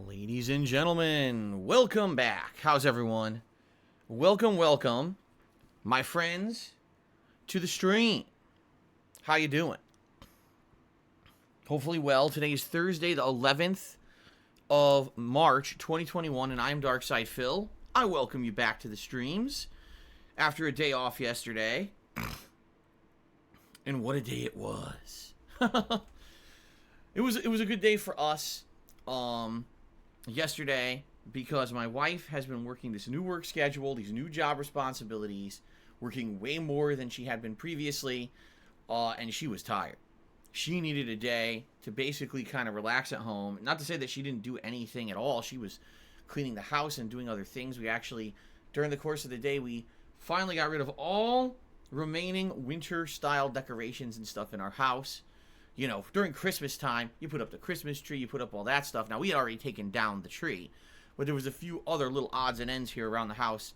Ladies and gentlemen, welcome back. How's everyone? Welcome, my friends, to the stream. How you doing? Hopefully well. Today is Thursday, the 11th of March, 2021, and I'm Darkside Phil. I welcome you back to the streams after a day off yesterday. And what a day it was. It was a good day for us. Yesterday, because my wife has been working this new work schedule, these new job responsibilities, working way more than she had been previously, and she was tired. She needed a day to basically kind of relax at home. Not to say that she didn't do anything at all. She was cleaning the house and doing other things. We actually, during the course of the day, we finally got rid of all remaining winter-style decorations and stuff in our house. You know, during Christmas time, you put up the Christmas tree, you put up all that stuff. Now, we had already taken down the tree, but there was a few other little odds and ends here around the house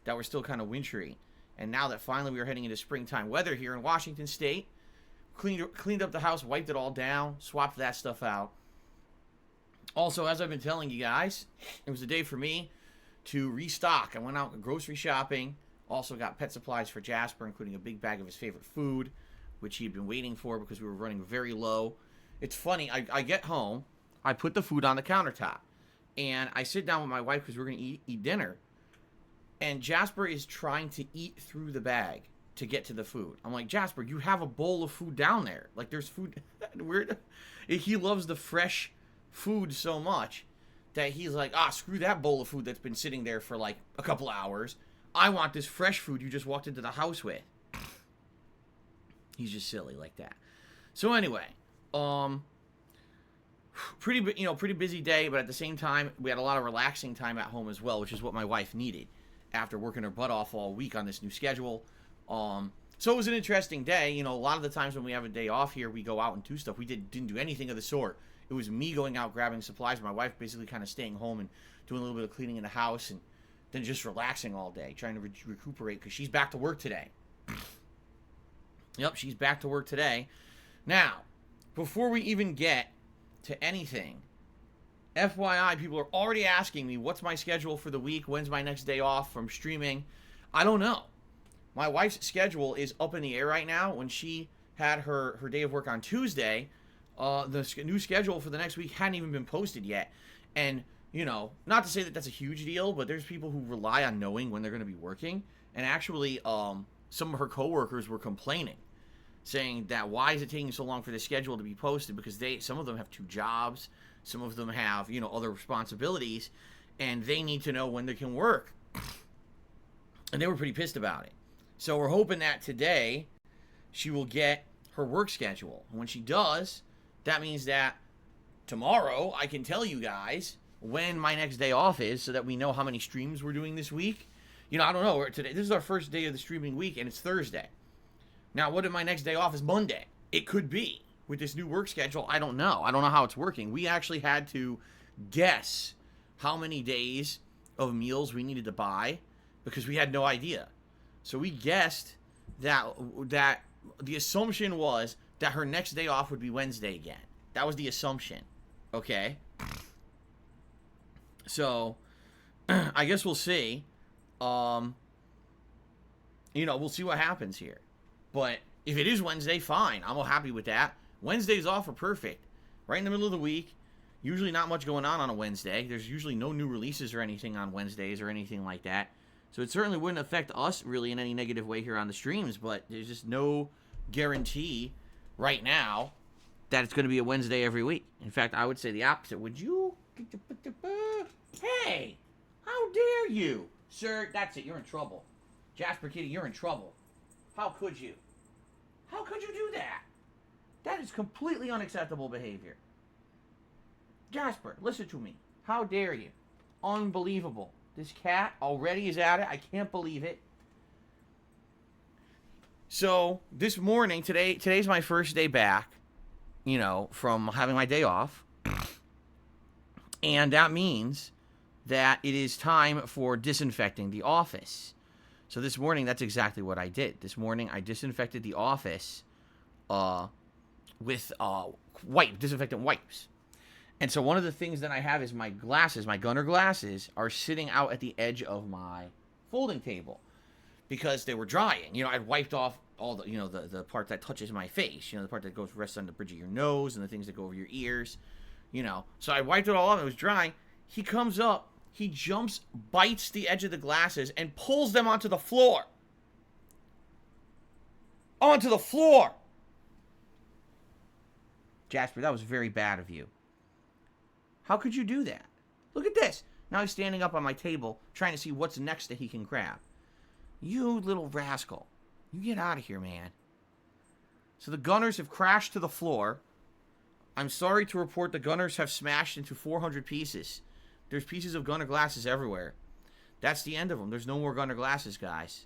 that were still kind of wintry. And now that finally we are heading into springtime weather here in Washington State, cleaned up the house, wiped it all down, swapped that stuff out. Also, as I've been telling you guys, it was a day for me to restock. I went out grocery shopping, also got pet supplies for Jasper, including a big bag of his favorite food, which he had been waiting for because we were running very low. It's funny, I get home, I put the food on the countertop, and I sit down with my wife because we're going to eat dinner, and Jasper is trying to eat through the bag to get to the food. I'm like, Jasper, you have a bowl of food down there. Like, there's food. He loves the fresh food so much that he's like, screw that bowl of food that's been sitting there for like a couple hours. I want this fresh food you just walked into the house with. He's just silly like that. So anyway, pretty busy day, but at the same time, we had a lot of relaxing time at home as well, which is what my wife needed after working her butt off all week on this new schedule. So it was an interesting day. You know, a lot of the times when we have a day off here, we go out and do stuff. We didn't do anything of the sort. It was me going out grabbing supplies, my wife basically kind of staying home and doing a little bit of cleaning in the house, and then just relaxing all day, trying to recuperate because she's back to work today. Yep, she's back to work today. Now, before we even get to anything, FYI, people are already asking me, what's my schedule for the week? When's my next day off from streaming? I don't know. My wife's schedule is up in the air right now. When she had her day of work on Tuesday, the new schedule for the next week hadn't even been posted yet. And, you know, not to say that that's a huge deal, but there's people who rely on knowing when they're going to be working. And actually, some of her coworkers were complaining, saying that why is it taking so long for the schedule to be posted? Because some of them have two jobs, some of them have, other responsibilities, and they need to know when they can work. And they were pretty pissed about it. So we're hoping that today she will get her work schedule. And when she does, that means that tomorrow I can tell you guys when my next day off is so that we know how many streams we're doing this week. I don't know. This is our first day of the streaming week, and it's Thursday. Now, what if my next day off is Monday? It could be. With this new work schedule, I don't know. I don't know how it's working. We actually had to guess how many days of meals we needed to buy because we had no idea. So we guessed that the assumption was that her next day off would be Wednesday again. That was the assumption. Okay? So, I guess we'll see. We'll see what happens here. But if it is Wednesday, fine. I'm all happy with that. Wednesdays off are perfect. Right in the middle of the week. Usually not much going on a Wednesday. There's usually no new releases or anything on Wednesdays or anything like that. So it certainly wouldn't affect us really in any negative way here on the streams. But there's just no guarantee right now that it's going to be a Wednesday every week. In fact, I would say the opposite. Would you? Hey! How dare you? Sir, that's it. You're in trouble. Jasper Kitty, you're in trouble. How could you? How could you do that? That is completely unacceptable behavior. Jasper, listen to me. How dare you? Unbelievable. This cat already is at it. I can't believe it. So, this morning, today's my first day back, from having my day off. And that means that it is time for disinfecting the office. So this morning, that's exactly what I did. This morning, I disinfected the office with disinfectant wipes. And so one of the things that I have is my glasses, my gunner glasses, are sitting out at the edge of my folding table because they were drying. You know, I'd wiped off all the, you know, the part that touches my face, you know, the part that goes rests on the bridge of your nose and the things that go over your ears, you know. So I wiped it all off. It was drying. He comes up, he jumps, bites the edge of the glasses, and pulls them onto the floor. Onto the floor! Jasper, that was very bad of you. How could you do that? Look at this. Now he's standing up on my table, trying to see what's next that he can grab. You little rascal. You get out of here, man. So the gunners have crashed to the floor. I'm sorry to report the gunners have smashed into 400 pieces. There's pieces of gunner glasses everywhere. That's the end of them. There's no more gunner glasses, guys.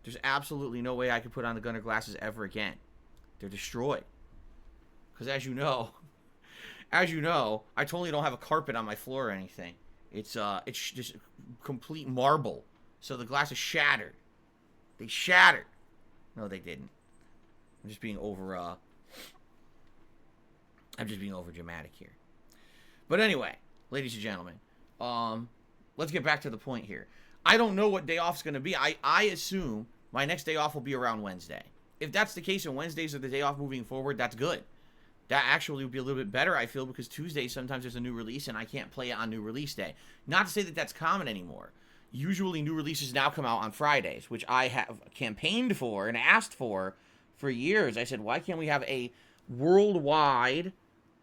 There's absolutely no way I could put on the gunner glasses ever again. They're destroyed. Because as you know, I totally don't have a carpet on my floor or anything. It's just complete marble. So the glass is shattered. They shattered. No, they didn't. I'm just being over dramatic here. But anyway, ladies and gentlemen, let's get back to the point here. I don't know what day off's going to be. I assume my next day off will be around Wednesday. If that's the case and Wednesdays are the day off moving forward, that's good. That actually would be a little bit better, I feel, because Tuesday sometimes there's a new release and I can't play it on new release day. Not to say that that's common anymore. Usually new releases now come out on Fridays, which I have campaigned for and asked for years. I said, why can't we have a worldwide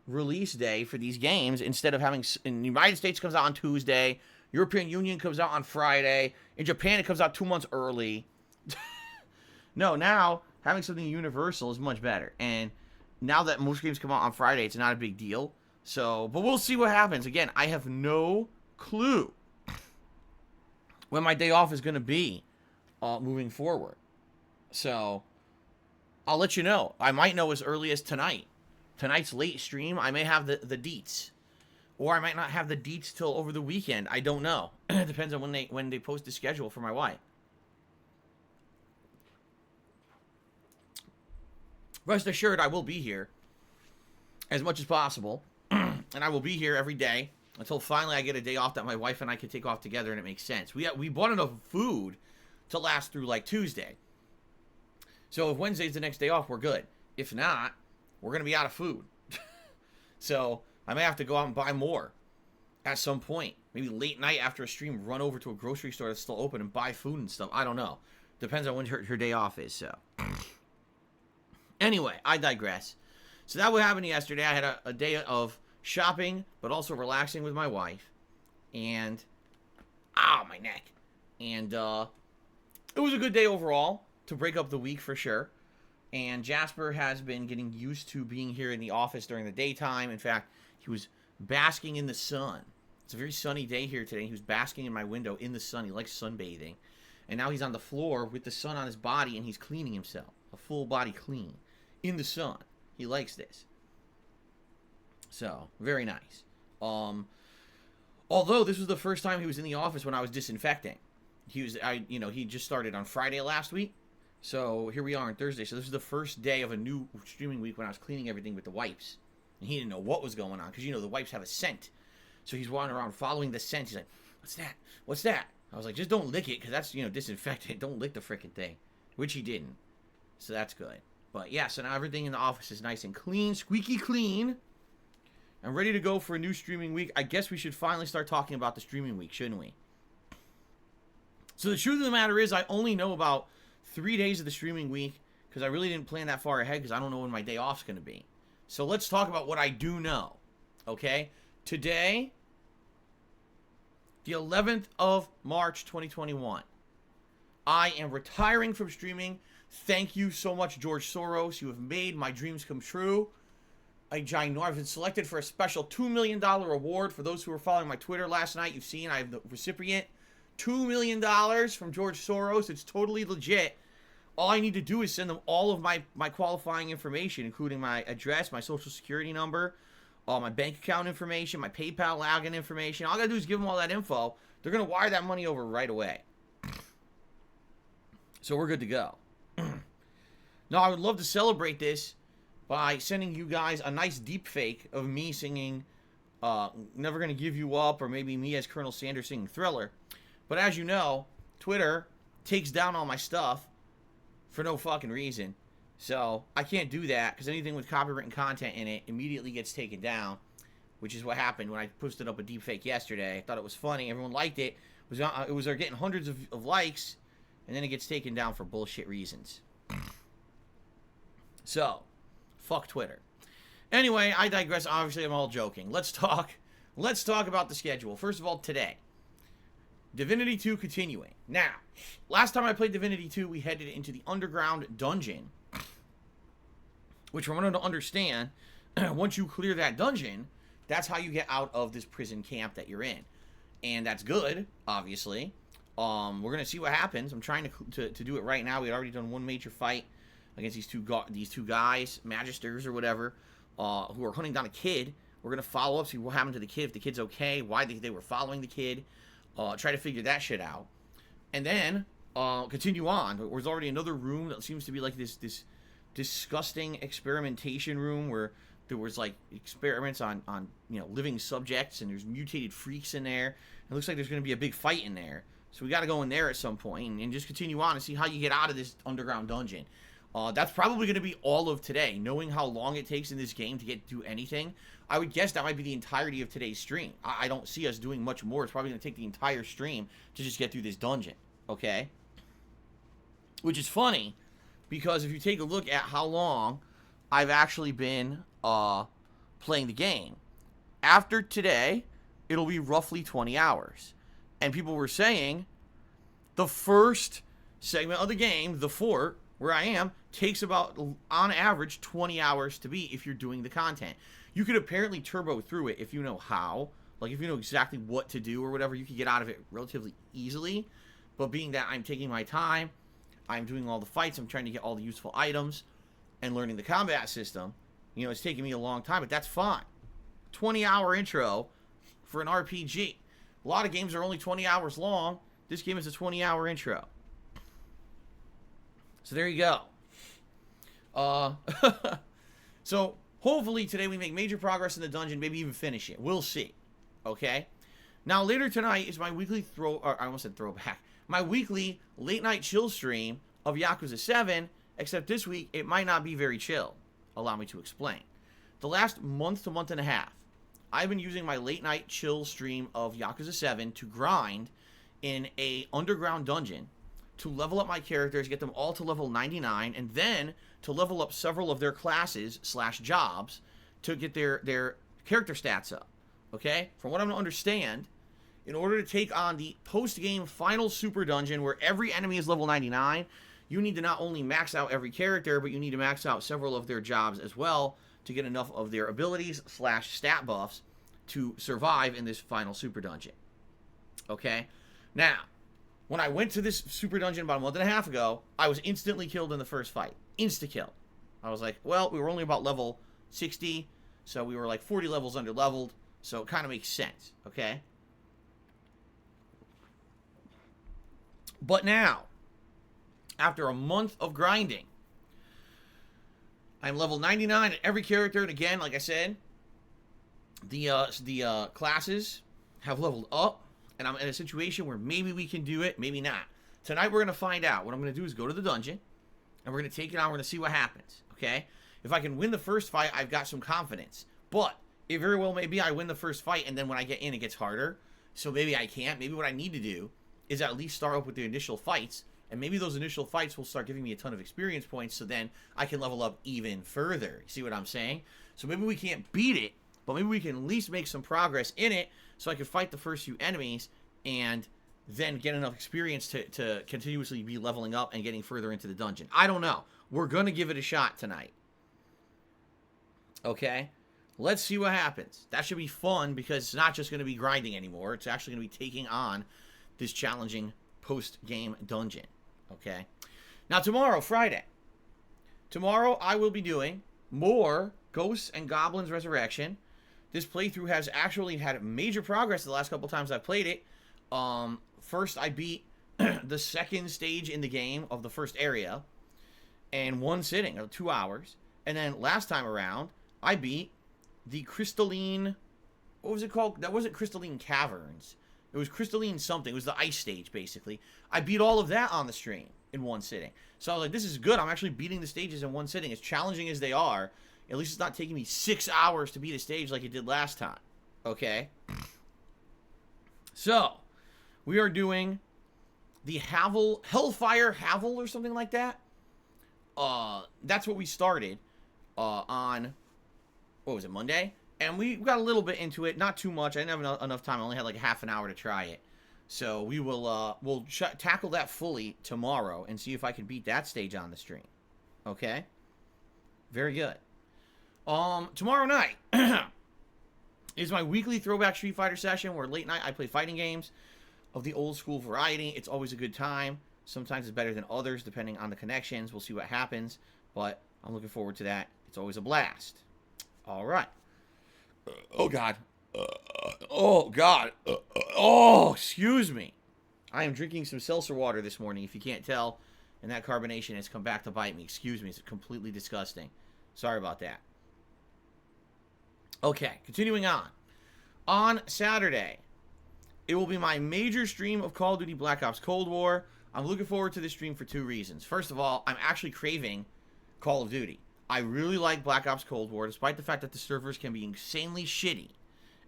release day for these games instead of having, in the United States it comes out on Tuesday, European Union comes out on Friday, in Japan it comes out 2 months early. No, now having something universal is much better. And now that most games come out on Friday, it's not a big deal. So, but we'll see what happens. Again, I have no clue when my day off is going to be moving forward. So, I'll let you know. I might know as early as tonight. Tonight's late stream, I may have the deets. Or I might not have the deets till over the weekend. I don't know. It depends on when they post the schedule for my wife. Rest assured, I will be here as much as possible. And I will be here every day until finally I get a day off that my wife and I can take off together and it makes sense. We bought enough food to last through like Tuesday. So if Wednesday's the next day off, we're good. If not, we're going to be out of food. So I may have to go out and buy more at some point. Maybe late night after a stream, run over to a grocery store that's still open and buy food and stuff. I don't know. Depends on when her day off is, so. Anyway, I digress. So that what happened yesterday. I had a day of shopping, but also relaxing with my wife. And, my neck. And it was a good day overall to break up the week for sure. And Jasper has been getting used to being here in the office during the daytime. In fact, he was basking in the sun. It's a very sunny day here today. He was basking in my window in the sun. He likes sunbathing. And now he's on the floor with the sun on his body and he's cleaning himself. A full body clean. In the sun. He likes this. So, very nice. Although this was the first time he was in the office when I was disinfecting. He just started on Friday last week. So, here we are on Thursday. So, this is the first day of a new streaming week when I was cleaning everything with the wipes. And he didn't know what was going on because, the wipes have a scent. So, he's wandering around following the scent. He's like, what's that? What's that? I was like, just don't lick it because that's, disinfectant. Don't lick the frickin' thing. Which he didn't. So, that's good. But yeah, so now everything in the office is nice and clean, squeaky clean. I'm ready to go for a new streaming week. I guess we should finally start talking about the streaming week, shouldn't we? So the truth of the matter is I only know about 3 days of the streaming week because I really didn't plan that far ahead because I don't know when my day off's going to be. So let's talk about what I do know, okay? Today, the 11th of March, 2021, I am retiring from streaming. Thank you so much, George Soros. You have made my dreams come true. I've been selected for a special $2 million award. For those who were following my Twitter last night, you've seen I have the recipient. $2 million from George Soros. It's totally legit. All I need to do is send them all of my qualifying information, including my address, my social security number, all my bank account information, my PayPal login information. All I gotta do is give them all that info. They're gonna wire that money over right away. So we're good to go. Now, I would love to celebrate this by sending you guys a nice deep fake of me singing Never Gonna Give You Up, or maybe me as Colonel Sanders singing Thriller. But as you know, Twitter takes down all my stuff for no fucking reason. So I can't do that because anything with copywritten content in it immediately gets taken down, which is what happened when I posted up a deepfake yesterday. I thought it was funny. Everyone liked it. It was getting hundreds of likes, and then it gets taken down for bullshit reasons. So, fuck Twitter. Anyway, I digress. Obviously, I'm all joking. Let's talk about the schedule. First of all, today, Divinity 2 continuing. Now, last time I played Divinity 2, we headed into the underground dungeon, which I wanted to understand, once you clear that dungeon, that's how you get out of this prison camp that you're in. And that's good, obviously. We're going to see what happens. I'm trying to do it right now. We had already done one major fight against these two guys, Magisters or whatever, who are hunting down a kid. We're going to follow up, see what happened to the kid, if the kid's okay, why they were following the kid, try to figure that shit out. And then continue on. There's already another room that seems to be like this disgusting experimentation room where there was like experiments on living subjects, and there's mutated freaks in there. It looks like there's going to be a big fight in there. So we got to go in there at some point and just continue on and see how you get out of this underground dungeon. That's probably going to be all of today. Knowing how long it takes in this game to get to anything, I would guess that might be the entirety of today's stream. I don't see us doing much more. It's probably going to take the entire stream to just get through this dungeon. Okay? Which is funny, because if you take a look at how long I've actually been playing the game, after today, it'll be roughly 20 hours. And people were saying the first segment of the game, the fort, where I am, takes about, on average, 20 hours to beat if you're doing the content. You could apparently turbo through it if you know how. Like, if you know exactly what to do or whatever, you could get out of it relatively easily. But being that I'm taking my time, I'm doing all the fights, I'm trying to get all the useful items, and learning the combat system, it's taking me a long time, but that's fine. 20-hour intro for an RPG. A lot of games are only 20 hours long. This game is a 20-hour intro. So there you go. So hopefully today we make major progress in the dungeon, maybe even finish it. We'll see. Okay? Now later tonight is my weekly my weekly late night chill stream of Yakuza 7, except this week it might not be very chill. Allow me to explain. The last month to month and a half, I've been using my late night chill stream of Yakuza 7 to grind in a underground dungeon to level up my characters, get them all to level 99, and then to level up several of their classes / jobs to get their character stats up. Okay? From what I'm to understand, in order to take on the post-game final super dungeon where every enemy is level 99, you need to not only max out every character, but you need to max out several of their jobs as well to get enough of their abilities / stat buffs to survive in this final super dungeon. Okay? Now, when I went to this super dungeon about a month and a half ago, I was instantly killed in the first fight. Insta-kill. I was like, well, we were only about level 60, so we were like 40 levels under-leveled, so it kind of makes sense, okay? But now, after a month of grinding, I'm level 99 at every character, and again, like I said, the classes have leveled up, and I'm in a situation where maybe we can do it, maybe not. Tonight we're going to find out. What I'm going to do is go to the dungeon, and we're going to take it on, we're going to see what happens, okay? If I can win the first fight, I've got some confidence. But it very well may be I win the first fight, and then when I get in, it gets harder. So maybe I can't. Maybe what I need to do is at least start up with the initial fights, and maybe those initial fights will start giving me a ton of experience points, so then I can level up even further. See what I'm saying? So maybe we can't beat it, but maybe we can at least make some progress in it, so I can fight the first few enemies, and then get enough experience to continuously be leveling up and getting further into the dungeon. I don't know. We're going to give it a shot tonight. Okay? Let's see what happens. That should be fun, because it's not just going to be grinding anymore. It's actually going to be taking on this challenging post-game dungeon. Okay? Now, tomorrow, Friday. Tomorrow, I will be doing more Ghosts and Goblins Resurrection. This playthrough has actually had major progress the last couple times I've played it. First, I beat the second stage in the game of the first area in one sitting of 2 hours. And then last time around, I beat the crystalline what was it called? That wasn't Crystalline Caverns. It was Crystalline something. It was the ice stage, basically. I beat all of that on the stream in one sitting. So I was like, this is good. I'm actually beating the stages in one sitting. As challenging as they are, at least it's not taking me 6 hours to beat a stage like it did last time. Okay? So, we are doing the Hellfire Havel or something like that. That's what we started on, what was it, Monday? And we got a little bit into it, not too much. I didn't have enough time. I only had like half an hour to try it. So we will we'll tackle that fully tomorrow and see if I can beat that stage on the stream. Okay? Very good. Tomorrow night is my weekly throwback Street Fighter session where late night I play fighting games of the old school variety. It's always a good time. Sometimes it's better than others depending on the connections. We'll see what happens, but I'm looking forward to that. It's always a blast. All right. Oh, God. Oh, God. Oh, excuse me. I am drinking some seltzer water this morning, if you can't tell, and that carbonation has come back to bite me. Excuse me. It's completely disgusting. Sorry about that. Okay, continuing on. On Saturday, it will be my major stream of Call of Duty Black Ops Cold War. I'm looking forward to this stream for 2 reasons. First of all, I'm actually craving Call of Duty. I really like Black Ops Cold War, despite the fact that the servers can be insanely shitty.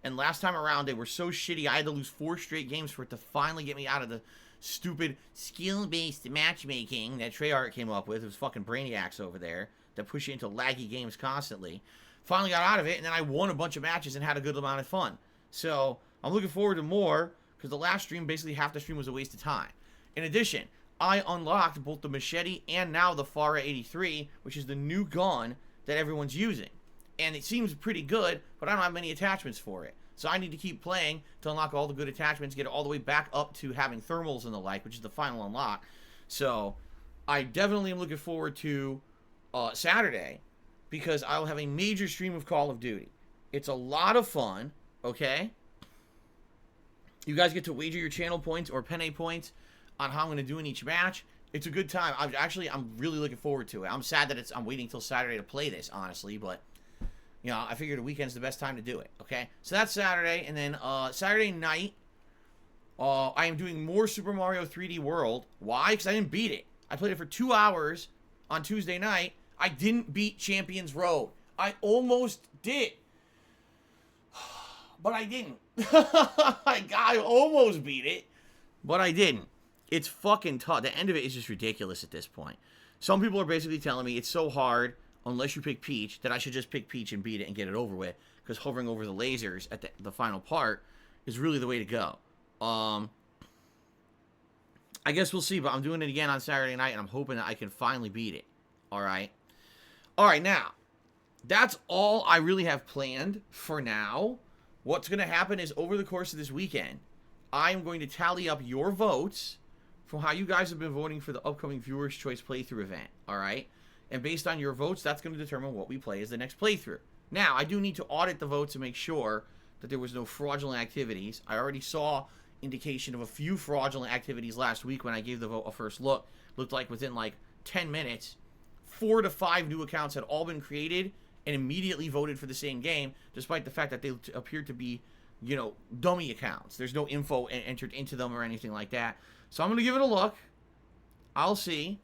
And last time around, they were so shitty, I had to lose 4 straight games for it to finally get me out of the stupid skill-based matchmaking that Treyarch came up with. It was fucking brainiacs over there that push you into laggy games constantly. Finally got out of it, and then I won a bunch of matches and had a good amount of fun. So, I'm looking forward to more, because the last stream, basically half the stream was a waste of time. In addition, I unlocked both the machete and now the Farah 83, which is the new gun that everyone's using. And it seems pretty good, but I don't have many attachments for it. So I need to keep playing to unlock all the good attachments, get it all the way back up to having thermals and the like, which is the final unlock. So I definitely am looking forward to Saturday, because I will have a major stream of Call of Duty. It's a lot of fun, okay? You guys get to wager your channel points or penne points on how I'm going to do in each match. It's a good time. I'm really looking forward to it. I'm sad that I'm waiting till Saturday to play this, honestly, but, you know, I figured the weekend's the best time to do it, okay? So that's Saturday, and then Saturday night, I am doing more Super Mario 3D World. Why? Because I didn't beat it. I played it for 2 hours on Tuesday night. I didn't beat Champions Road. I almost did. But I didn't. I almost beat it, but I didn't. It's fucking tough. The end of it is just ridiculous at this point. Some people are basically telling me it's so hard, unless you pick Peach, that I should just pick Peach and beat it and get it over with, because hovering over the lasers at the final part is really the way to go. I guess we'll see, but I'm doing it again on Saturday night, and I'm hoping that I can finally beat it. Alright? Alright, now, that's all I really have planned for now. What's going to happen is, over the course of this weekend, I am going to tally up your votes from how you guys have been voting for the upcoming Viewers' Choice playthrough event, alright? And based on your votes, that's going to determine what we play as the next playthrough. Now, I do need to audit the votes to make sure that there was no fraudulent activities. I already saw indication of a few fraudulent activities last week when I gave the vote a first look. Looked like within like 10 minutes, 4 to 5 new accounts had all been created and immediately voted for the same game, despite the fact that they appeared to be, you know, dummy accounts. There's no info entered into them or anything like that. So I'm going to give it a look. I'll see,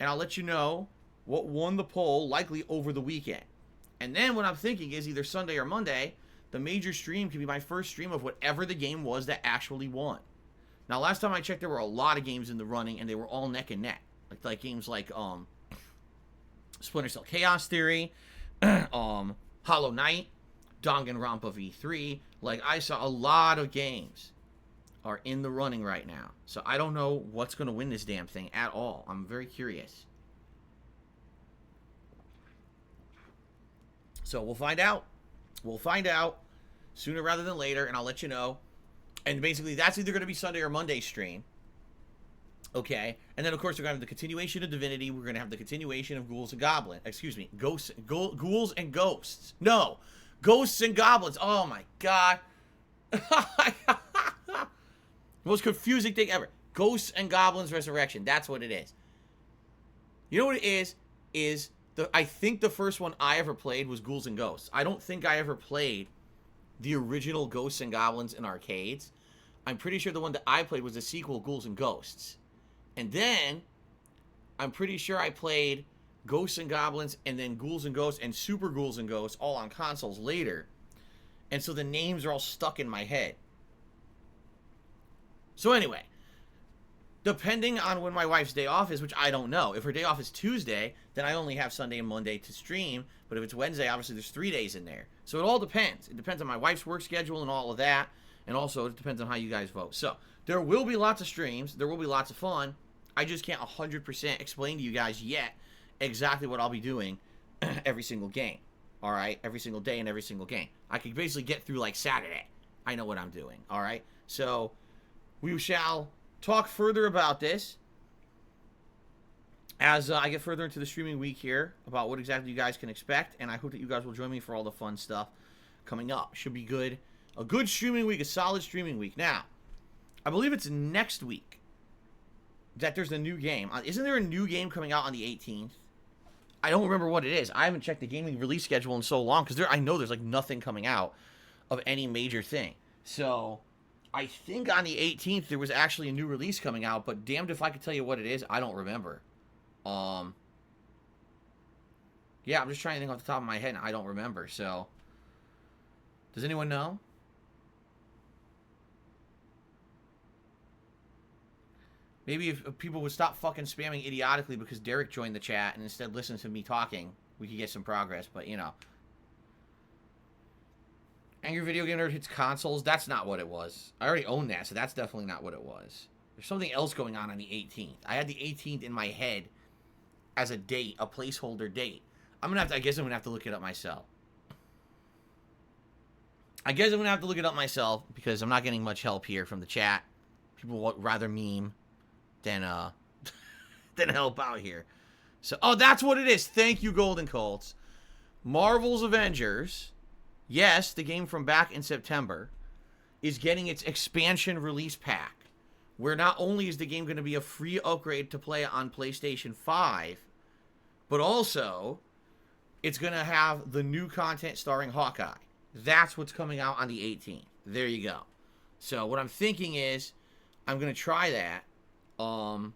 and I'll let you know what won the poll, likely over the weekend. And then what I'm thinking is either Sunday or Monday, the major stream can be my first stream of whatever the game was that actually won. Now, last time I checked, there were a lot of games in the running, and they were all neck and neck. Like games like Splinter Cell Chaos Theory, Hollow Knight, Danganronpa V3. Like, I saw a lot of games are in the running right now. So I don't know what's going to win this damn thing at all. I'm very curious. So we'll find out. We'll find out sooner rather than later, and I'll let you know. And basically, that's either going to be Sunday or Monday stream. Okay? And then, of course, we're going to have the continuation of Divinity. We're going to have the continuation of Ghouls and Goblins. Excuse me. Ghouls and Ghosts. No. Ghosts and Goblins. Oh, my God. Most confusing thing ever. Ghosts and Goblins Resurrection. That's what it is. You know what it is? I think the first one I ever played was Ghouls and Ghosts. I don't think I ever played the original Ghosts and Goblins in arcades. I'm pretty sure the one that I played was the sequel, Ghouls and Ghosts. And then, I'm pretty sure I played Ghosts and Goblins and then Ghouls and Ghosts and Super Ghouls and Ghosts all on consoles later. And so the names are all stuck in my head. So anyway, depending on when my wife's day off is, which I don't know. If her day off is Tuesday, then I only have Sunday and Monday to stream. But if it's Wednesday, obviously there's 3 days in there. So it all depends. It depends on my wife's work schedule and all of that. And also it depends on how you guys vote. So there will be lots of streams. There will be lots of fun. I just can't 100% explain to you guys yet exactly what I'll be doing every single game. All right? Every single day and every single game. I could basically get through like Saturday. I know what I'm doing. All right? So we shall talk further about this as I get further into the streaming week here about what exactly you guys can expect. And I hope that you guys will join me for all the fun stuff coming up. Should be good. A good streaming week. A solid streaming week. Now, I believe it's next week that there's a new game. Isn't there a new game coming out on the 18th? I don't remember what it is. I haven't checked the gaming release schedule in so long because I know there's like nothing coming out of any major thing. So I think on the 18th there was actually a new release coming out, but damned if I could tell you what it is. I don't remember. Yeah, I'm just trying to think off the top of my head and I don't remember. So does anyone know? Maybe if people would stop fucking spamming idiotically because Derek joined the chat and instead listen to me talking, we could get some progress, but you know. Angry Video Game Nerd hits consoles. That's not what it was. I already own that, so that's definitely not what it was. There's something else going on the 18th. I had the 18th in my head as a date, a placeholder date. I guess I'm gonna have to look it up myself. I guess I'm gonna have to look it up myself because I'm not getting much help here from the chat. People would rather meme than help out here. So, oh, that's what it is. Thank you, Golden Colts. Marvel's Avengers, yes, the game from back in September, is getting its expansion release pack, where not only is the game going to be a free upgrade to play on PlayStation 5, but also it's going to have the new content starring Hawkeye. That's what's coming out on the 18th. There you go. So what I'm thinking is I'm going to try that. And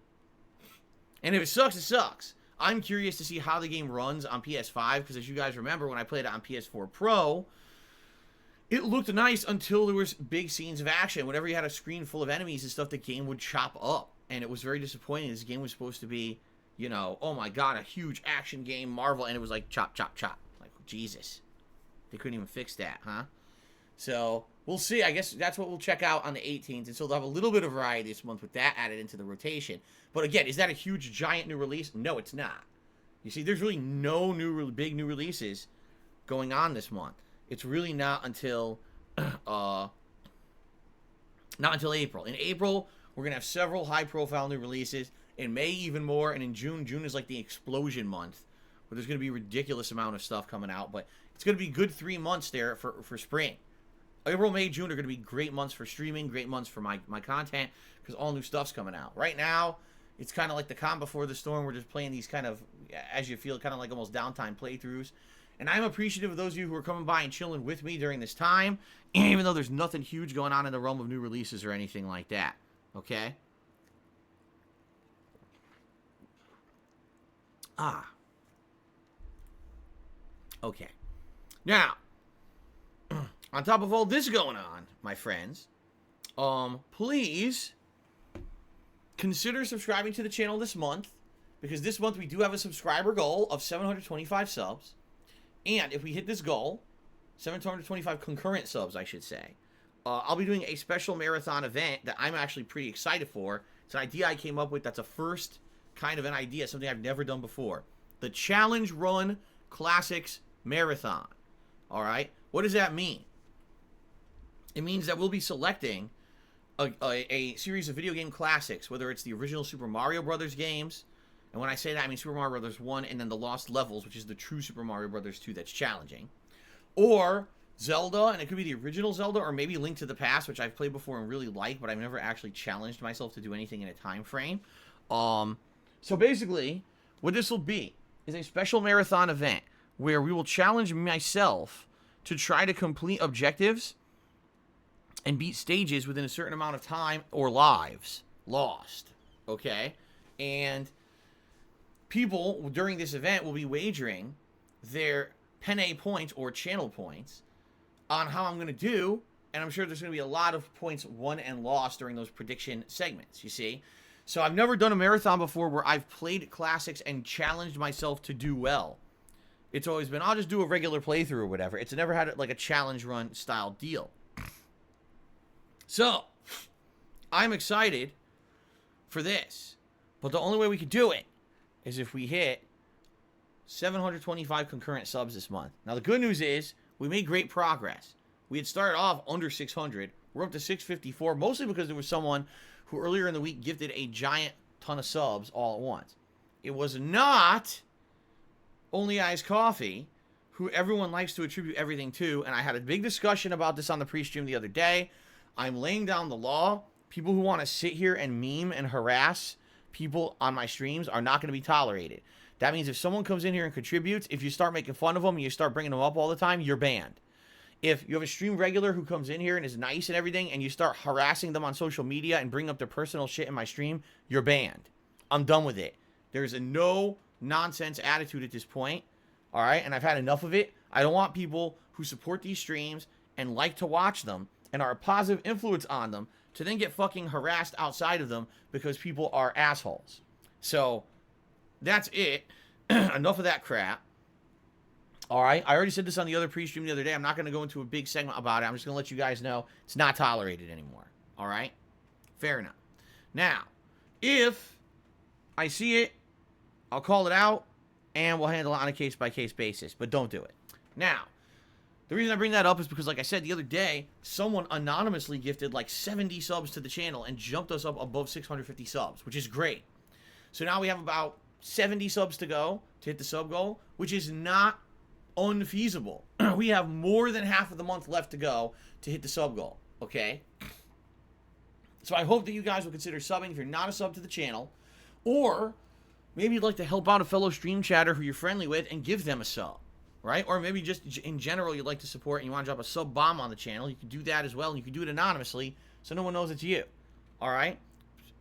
if it sucks, it sucks. I'm curious to see how the game runs on PS5, because as you guys remember, when I played it on PS4 Pro, it looked nice until there was big scenes of action. Whenever you had a screen full of enemies and stuff, the game would chop up. And it was very disappointing. This game was supposed to be, you know, oh my god, a huge action game, Marvel, and it was like chop, chop, chop. Like, Jesus. They couldn't even fix that, huh? So, we'll see. I guess that's what we'll check out on the 18th. And so they'll have a little bit of variety this month with that added into the rotation. But again, is that a huge, giant new release? No, it's not. You see, there's really no big new releases going on this month. It's really not until April. In April, we're going to have several high-profile new releases. In May, even more. And in June is like the explosion month, where there's going to be a ridiculous amount of stuff coming out. But it's going to be good 3 months there for spring. April, May, June are going to be great months for streaming, great months for my content, because all new stuff's coming out. Right now, it's kind of like the calm before the storm. We're just playing these kind of, as you feel, kind of like almost downtime playthroughs. And I'm appreciative of those of you who are coming by and chilling with me during this time, even though there's nothing huge going on in the realm of new releases or anything like that. Okay? Okay. Now, on top of all this going on, my friends, please consider subscribing to the channel this month, because this month we do have a subscriber goal of 725 subs. And if we hit this goal, 725 concurrent subs, I should say, I'll be doing a special marathon event that I'm actually pretty excited for. It's an idea I came up with that's a first kind of an idea, something I've never done before. The Challenge Run Classics Marathon. All right? What does that mean? It means that we'll be selecting a series of video game classics, whether it's the original Super Mario Brothers games, and when I say that, I mean Super Mario Brothers 1 and then the Lost Levels, which is the true Super Mario Brothers 2 that's challenging, or Zelda, and it could be the original Zelda, or maybe Link to the Past, which I've played before and really like, but I've never actually challenged myself to do anything in a time frame. So basically, what this will be is a special marathon event where we will challenge myself to try to complete objectives and beat stages within a certain amount of time or lives lost. Okay? And people during this event will be wagering their penne points or channel points on how I'm going to do, and I'm sure there's going to be a lot of points won and lost during those prediction segments, you see? So I've never done a marathon before where I've played classics and challenged myself to do well. It's always been, I'll just do a regular playthrough or whatever. It's never had like a challenge run style deal. So, I'm excited for this. But the only way we could do it is if we hit 725 concurrent subs this month. Now, the good news is we made great progress. We had started off under 600. We're up to 654, mostly because there was someone who earlier in the week gifted a giant ton of subs all at once. It was not Only Iced Coffee, who everyone likes to attribute everything to, and I had a big discussion about this on the pre-stream the other day. I'm laying down the law. People who want to sit here and meme and harass people on my streams are not going to be tolerated. That means if someone comes in here and contributes, if you start making fun of them and you start bringing them up all the time, you're banned. If you have a stream regular who comes in here and is nice and everything, and you start harassing them on social media and bring up their personal shit in my stream, you're banned. I'm done with it. There's a no nonsense attitude at this point. All right, and I've had enough of it. I don't want people who support these streams and like to watch them and are a positive influence on them to then get fucking harassed outside of them because people are assholes. So, that's it. Enough of that crap. All right, I already said this on the other pre-stream the other day. I'm not going to go into a big segment about it. I'm just going to let you guys know it's not tolerated anymore. All right? Fair enough. Now, if I see it, I'll call it out, and we'll handle it on a case-by-case basis. But don't do it. Now, the reason I bring that up is because, like I said the other day, someone anonymously gifted like 70 subs to the channel and jumped us up above 650 subs, which is great. So now we have about 70 subs to go to hit the sub goal, which is not unfeasible. We have more than half of the month left to go to hit the sub goal, okay? So I hope that you guys will consider subbing if you're not a sub to the channel, or maybe you'd like to help out a fellow stream chatter who you're friendly with and give them a sub, right? Or maybe just in general you'd like to support and you want to drop a sub bomb on the channel. You can do that as well, and you can do it anonymously so no one knows it's you, all right?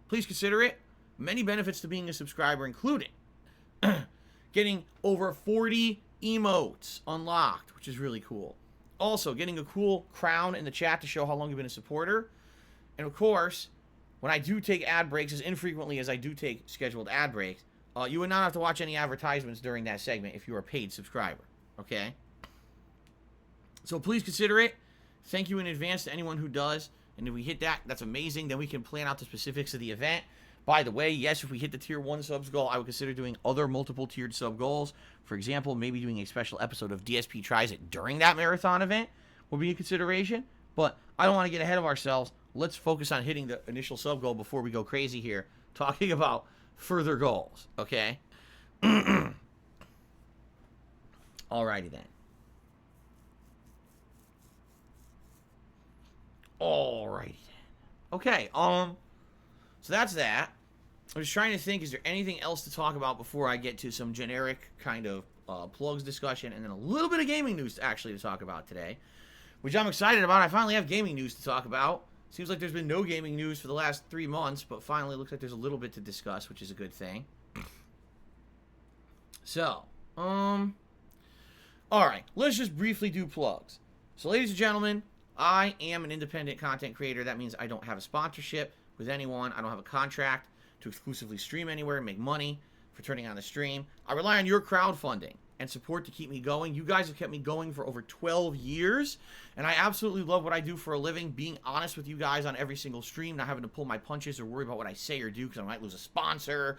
Please consider it. Many benefits to being a subscriber, including getting over 40 emotes unlocked, which is really cool. Also, getting a cool crown in the chat to show how long you've been a supporter. And of course, when I do take ad breaks, as infrequently as I do take scheduled ad breaks, you would not have to watch any advertisements during that segment if you are a paid subscriber, okay? So please consider it. Thank you in advance to anyone who does. And if we hit that, that's amazing. Then we can plan out the specifics of the event. By the way, yes, if we hit the tier 1 subs goal, I would consider doing other multiple tiered sub goals. For example, maybe doing a special episode of DSP Tries It during that marathon event will be a consideration. But I don't want to get ahead of ourselves. Let's focus on hitting the initial sub goal before we go crazy here, talking about further goals, okay? Alrighty then. Alrighty then. Okay, so that's that. I'm just trying to think, is there anything else to talk about before I get to some generic kind of plugs discussion and then a little bit of gaming news actually to talk about today, which I'm excited about. I finally have gaming news to talk about. Seems like there's been no gaming news for the last 3 months, but finally it looks like there's a little bit to discuss, which is a good thing. So, alright, let's just briefly do plugs. So, ladies and gentlemen, I am an independent content creator. That means I don't have a sponsorship with anyone. I don't have a contract to exclusively stream anywhere and make money for turning on the stream. I rely on your crowdfunding and support to keep me going. You guys have kept me going for over 12 years, and I absolutely love what I do for a living, being honest with you guys on every single stream, not having to pull my punches or worry about what I say or do because I might lose a sponsor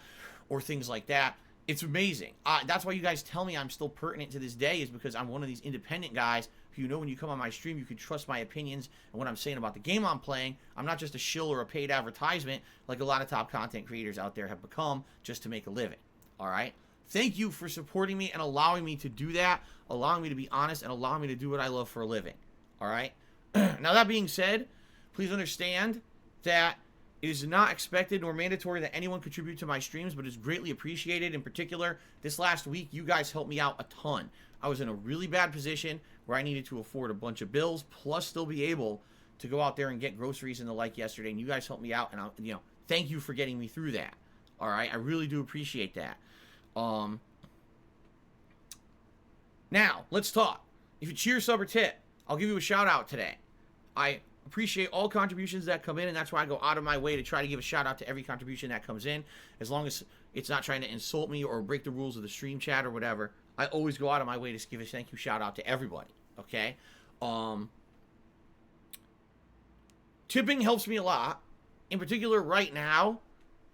or things like that. It's amazing. That's why you guys tell me I'm still pertinent to this day, is because I'm one of these independent guys who, you know, when you come on my stream, you can trust my opinions and what I'm saying about the game I'm playing. I'm not just a shill or a paid advertisement like a lot of top content creators out there have become just to make a living. All right? Thank you for supporting me and allowing me to do that, allowing me to be honest, and allowing me to do what I love for a living. All right? Now, that being said, please understand that It is not expected nor mandatory that anyone contribute to my streams, but it's greatly appreciated. In particular, this last week, you guys helped me out a ton. I was in a really bad position where I needed to afford a bunch of bills, plus still be able to go out there and get groceries and the like yesterday, and you guys helped me out, and thank you for getting me through that. All right, I really do appreciate that. Now, let's talk. If you cheer, sub, or tip, I'll give you a shout out today. I appreciate all contributions that come in, and that's why I go out of my way to try to give a shout out to every contribution that comes in, as long as it's not trying to insult me or break the rules of the stream chat or whatever. I always go out of my way to give a thank you shout out to everybody. Okay? Tipping helps me a lot. In particular, right now,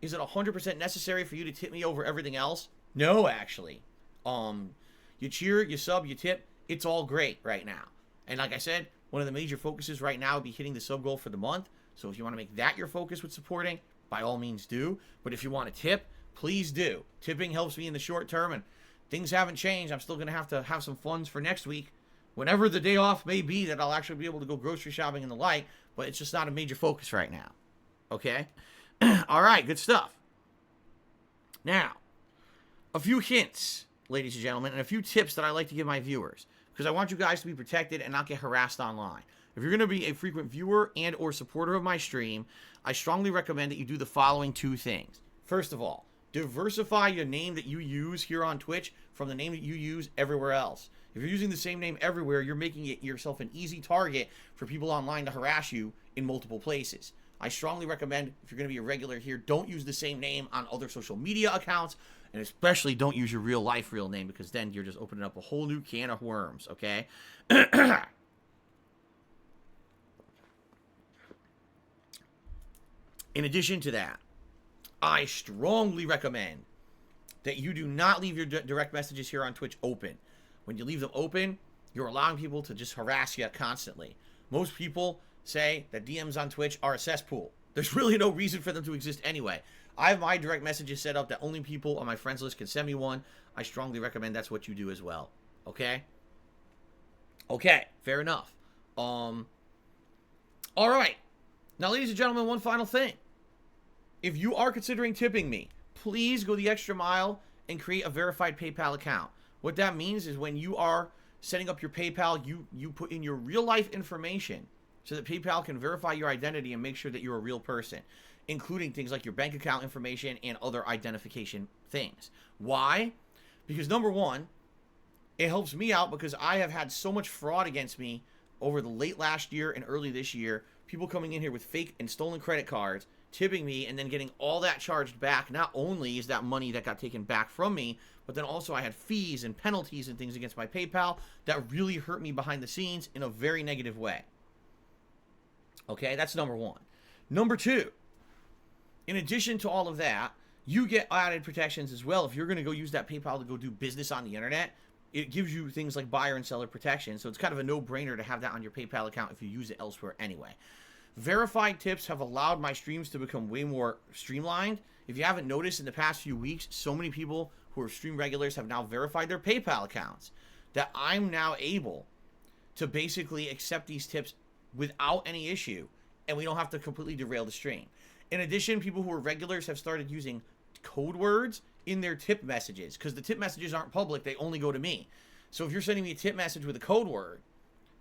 is it 100% necessary for you to tip me over everything else? No, actually. You cheer, you sub, you tip. It's all great right now. And like I said, one of the major focuses right now would be hitting the sub goal for the month. So if you want to make that your focus with supporting, by all means do. But if you want to tip, please do. Tipping helps me in the short term, and things haven't changed. I'm still going to have some funds for next week, whenever the day off may be, that I'll actually be able to go grocery shopping and the like. But it's just not a major focus right now. Okay? All right, good stuff. Now, a few hints, ladies and gentlemen, and a few tips that I like to give my viewers, because I want you guys to be protected and not get harassed online. If you're going to be a frequent viewer and or supporter of my stream, I strongly recommend that you do the following two things. First of all, diversify your name that you use here on Twitch from the name that you use everywhere else. If you're using the same name everywhere, you're making it yourself an easy target for people online to harass you in multiple places. I strongly recommend, if you're going to be a regular here, don't use the same name on other social media accounts, and especially don't use your real name, because then you're just opening up a whole new can of worms, okay? In addition to that, I strongly recommend that you do not leave your direct messages here on Twitch open. When you leave them open, you're allowing people to just harass you constantly. Most people say that DMs on Twitch are a cesspool. There's really no reason for them to exist anyway. I have my direct messages set up that only people on my friends list can send me one. I strongly recommend that's what you do as well. Okay? Okay, fair enough. All right. Now, ladies and gentlemen, one final thing. If you are considering tipping me, please go the extra mile and create a verified PayPal account. What that means is when you are setting up your PayPal, you put in your real life information so that PayPal can verify your identity and make sure that you're a real person, including things like your bank account information and other identification things. Why? Because number one, it helps me out because I have had so much fraud against me over the late last year and early this year. People coming in here with fake and stolen credit cards, tipping me, and then getting all that charged back. Not only is that money that got taken back from me, but then also I had fees and penalties and things against my PayPal that really hurt me behind the scenes in a very negative way. Okay, that's number one. Number two, in addition to all of that, you get added protections as well. If you're going to go use that PayPal to go do business on the internet, it gives you things like buyer and seller protection. So it's kind of a no-brainer to have that on your PayPal account if you use it elsewhere anyway. Verified tips have allowed my streams to become way more streamlined. If you haven't noticed, in the past few weeks, so many people who are stream regulars have now verified their PayPal accounts that I'm now able to basically accept these tips without any issue, and we don't have to completely derail the stream. In addition, people who are regulars have started using code words in their tip messages, because the tip messages aren't public, they only go to me. So if you're sending me a tip message with a code word,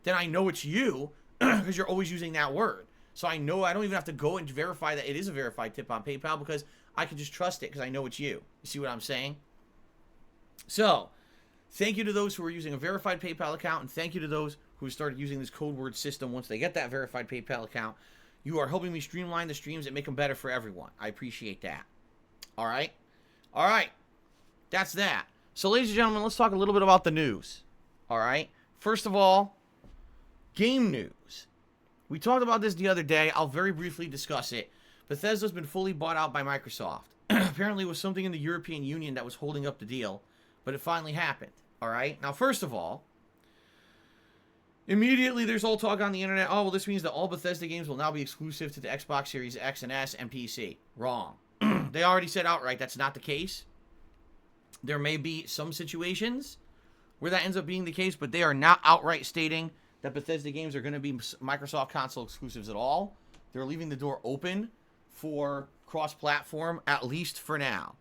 then I know it's you because you're always using that word. So I know I don't even have to go and verify that it is a verified tip on PayPal, because I can just trust it because I know it's you. You see what I'm saying? So thank you to those who are using a verified PayPal account, and thank you to those who started using this code word system once they get that verified PayPal account. You are helping me streamline the streams and make them better for everyone. I appreciate that. All right? All right. That's that. So, ladies and gentlemen, let's talk a little bit about the news. All right? First of all, game news. We talked about this the other day. I'll very briefly discuss it. Bethesda's been fully bought out by Microsoft. Apparently, it was something in the European Union that was holding up the deal, but it finally happened. All right? Now, first of all, immediately there's all talk on the internet, oh, well, this means that all Bethesda games will now be exclusive to the Xbox Series X and S and PC. Wrong. They already said outright that's not the case. There may be some situations where that ends up being the case, but they are not outright stating that Bethesda games are going to be Microsoft console exclusives at all. They're leaving the door open for cross-platform, at least for now.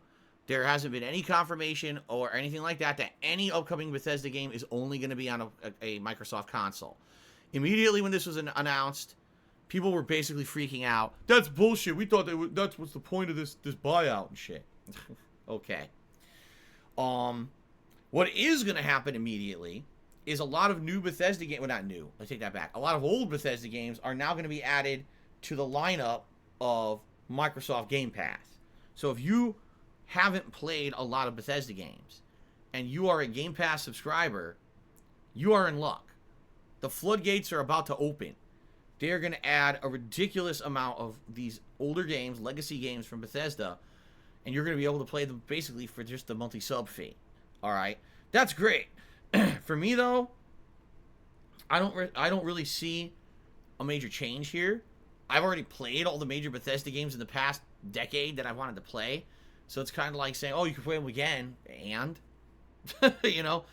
There hasn't been any confirmation or anything like that any upcoming Bethesda game is only going to be on a Microsoft console. Immediately when this was announced, people were basically freaking out. That's bullshit. We thought that's what's the point of this buyout and shit. Okay. What is going to happen immediately is a lot of new Bethesda games. Well, not new. I take that back. A lot of old Bethesda games are now going to be added to the lineup of Microsoft Game Pass. So if you haven't played a lot of Bethesda games and you are a Game Pass subscriber, you are in luck. The floodgates are about to open. They're going to add a ridiculous amount of these older games, legacy games from Bethesda, and you're going to be able to play them basically for just the monthly sub fee. All right, that's great. For me though, I don't really see a major change here. I've already played all the major Bethesda games in the past decade that I wanted to play, so it's kind of like saying, "Oh, you can play them again," and you know,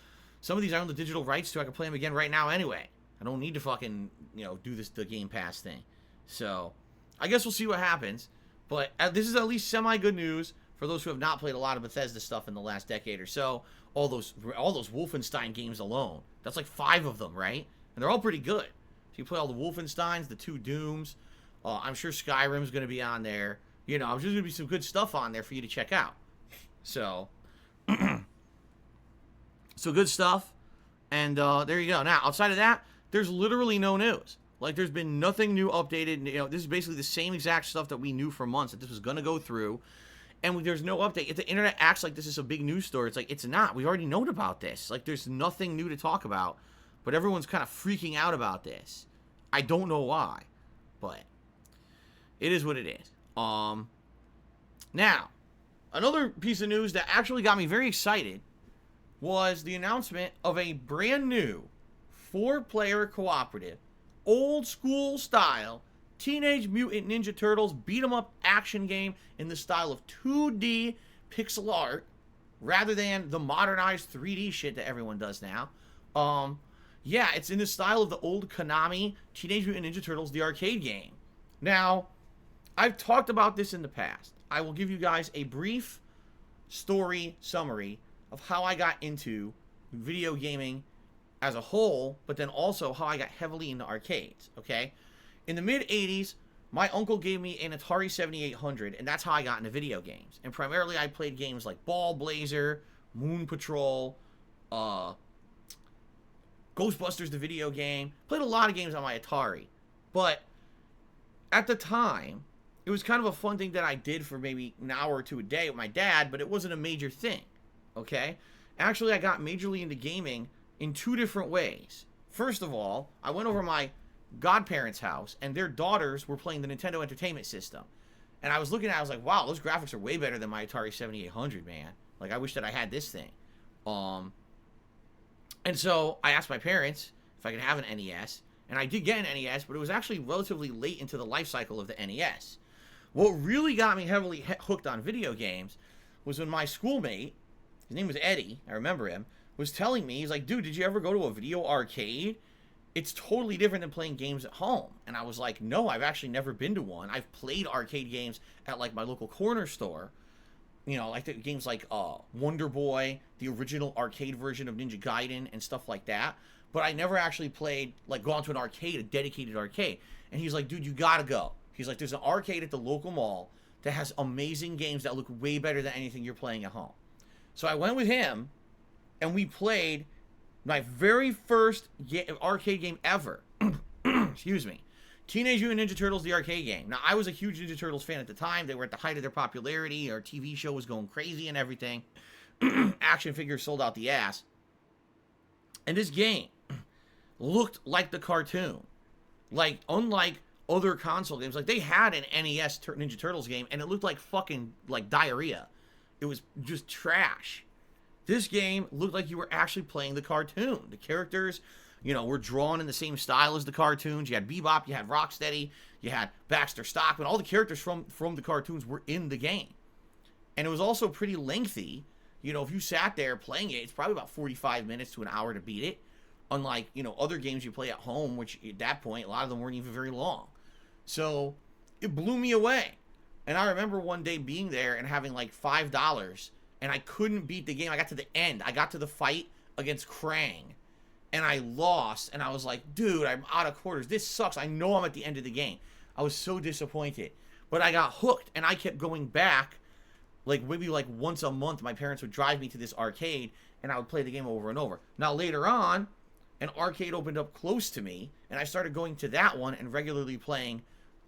some of these I own the digital rights to. I can play them again right now anyway. I don't need to fucking do the Game Pass thing. So I guess we'll see what happens. But this is at least semi-good news for those who have not played a lot of Bethesda stuff in the last decade or so. All those Wolfenstein games alone. That's like 5 of them, right? And they're all pretty good. So you play all the Wolfensteins, the 2 Dooms. I'm sure Skyrim's going to be on there. There's just going to be some good stuff on there for you to check out. So, so good stuff. And there you go. Now, outside of that, there's literally no news. Like, there's been nothing new updated. This is basically the same exact stuff that we knew for months that this was going to go through. And there's no update. If the internet acts like this is a big news story, it's like, it's not. We already known about this. Like, there's nothing new to talk about. But everyone's kind of freaking out about this. I don't know why. But it is what it is. Now, another piece of news that actually got me very excited was the announcement of a brand new 4-player cooperative, old school style, Teenage Mutant Ninja Turtles beat-em-up action game in the style of 2D pixel art, rather than the modernized 3D shit that everyone does now. Yeah, it's in the style of the old Konami Teenage Mutant Ninja Turtles, the arcade game. Now, I've talked about this in the past. I will give you guys a brief story summary of how I got into video gaming as a whole, but then also how I got heavily into arcades, okay? In the mid-'80s, my uncle gave me an Atari 7800, and that's how I got into video games. And primarily, I played games like Ball Blazer, Moon Patrol, Ghostbusters, the video game. Played a lot of games on my Atari. But at the time, it was kind of a fun thing that I did for maybe an hour or two a day with my dad, but it wasn't a major thing, okay? Actually, I got majorly into gaming in 2 different ways. First of all, I went over to my godparents' house, and their daughters were playing the Nintendo Entertainment System. And I was looking at it, I was like, wow, those graphics are way better than my Atari 7800, man. Like, I wish that I had this thing. And so I asked my parents if I could have an NES, and I did get an NES, but it was actually relatively late into the life cycle of the NES. What really got me heavily hooked on video games was when my schoolmate, his name was Eddie, I remember him, was telling me, he's like, dude, did you ever go to a video arcade? It's totally different than playing games at home. And I was like, no, I've actually never been to one. I've played arcade games at, like, my local corner store. Like the games like Wonder Boy, the original arcade version of Ninja Gaiden and stuff like that. But I never actually played, like, gone to an arcade, a dedicated arcade. And he's like, dude, you gotta go. He's like, there's an arcade at the local mall that has amazing games that look way better than anything you're playing at home. So I went with him, and we played my very first arcade game ever. Excuse me. Teenage Mutant Ninja Turtles, the arcade game. Now, I was a huge Ninja Turtles fan at the time. They were at the height of their popularity. Our TV show was going crazy and everything. Action figures sold out the ass. And this game looked like the cartoon. Like, unlike other console games, like, they had an NES Ninja Turtles game, and it looked like fucking, like, diarrhea. It was just trash. This game looked like you were actually playing the cartoon. The characters, were drawn in the same style as the cartoons. You had Bebop, you had Rocksteady, you had Baxter Stockman. All the characters from the cartoons were in the game. And it was also pretty lengthy. If you sat there playing it, it's probably about 45 minutes to an hour to beat it. Unlike, other games you play at home, which at that point, a lot of them weren't even very long. So, it blew me away. And I remember one day being there and having like $5, and I couldn't beat the game. I got to the end. I got to the fight against Krang, and I lost. And I was like, dude, I'm out of quarters. This sucks. I know I'm at the end of the game. I was so disappointed. But I got hooked, and I kept going back. Like, maybe like once a month, my parents would drive me to this arcade, and I would play the game over and over. Now, later on, an arcade opened up close to me, and I started going to that one and regularly playing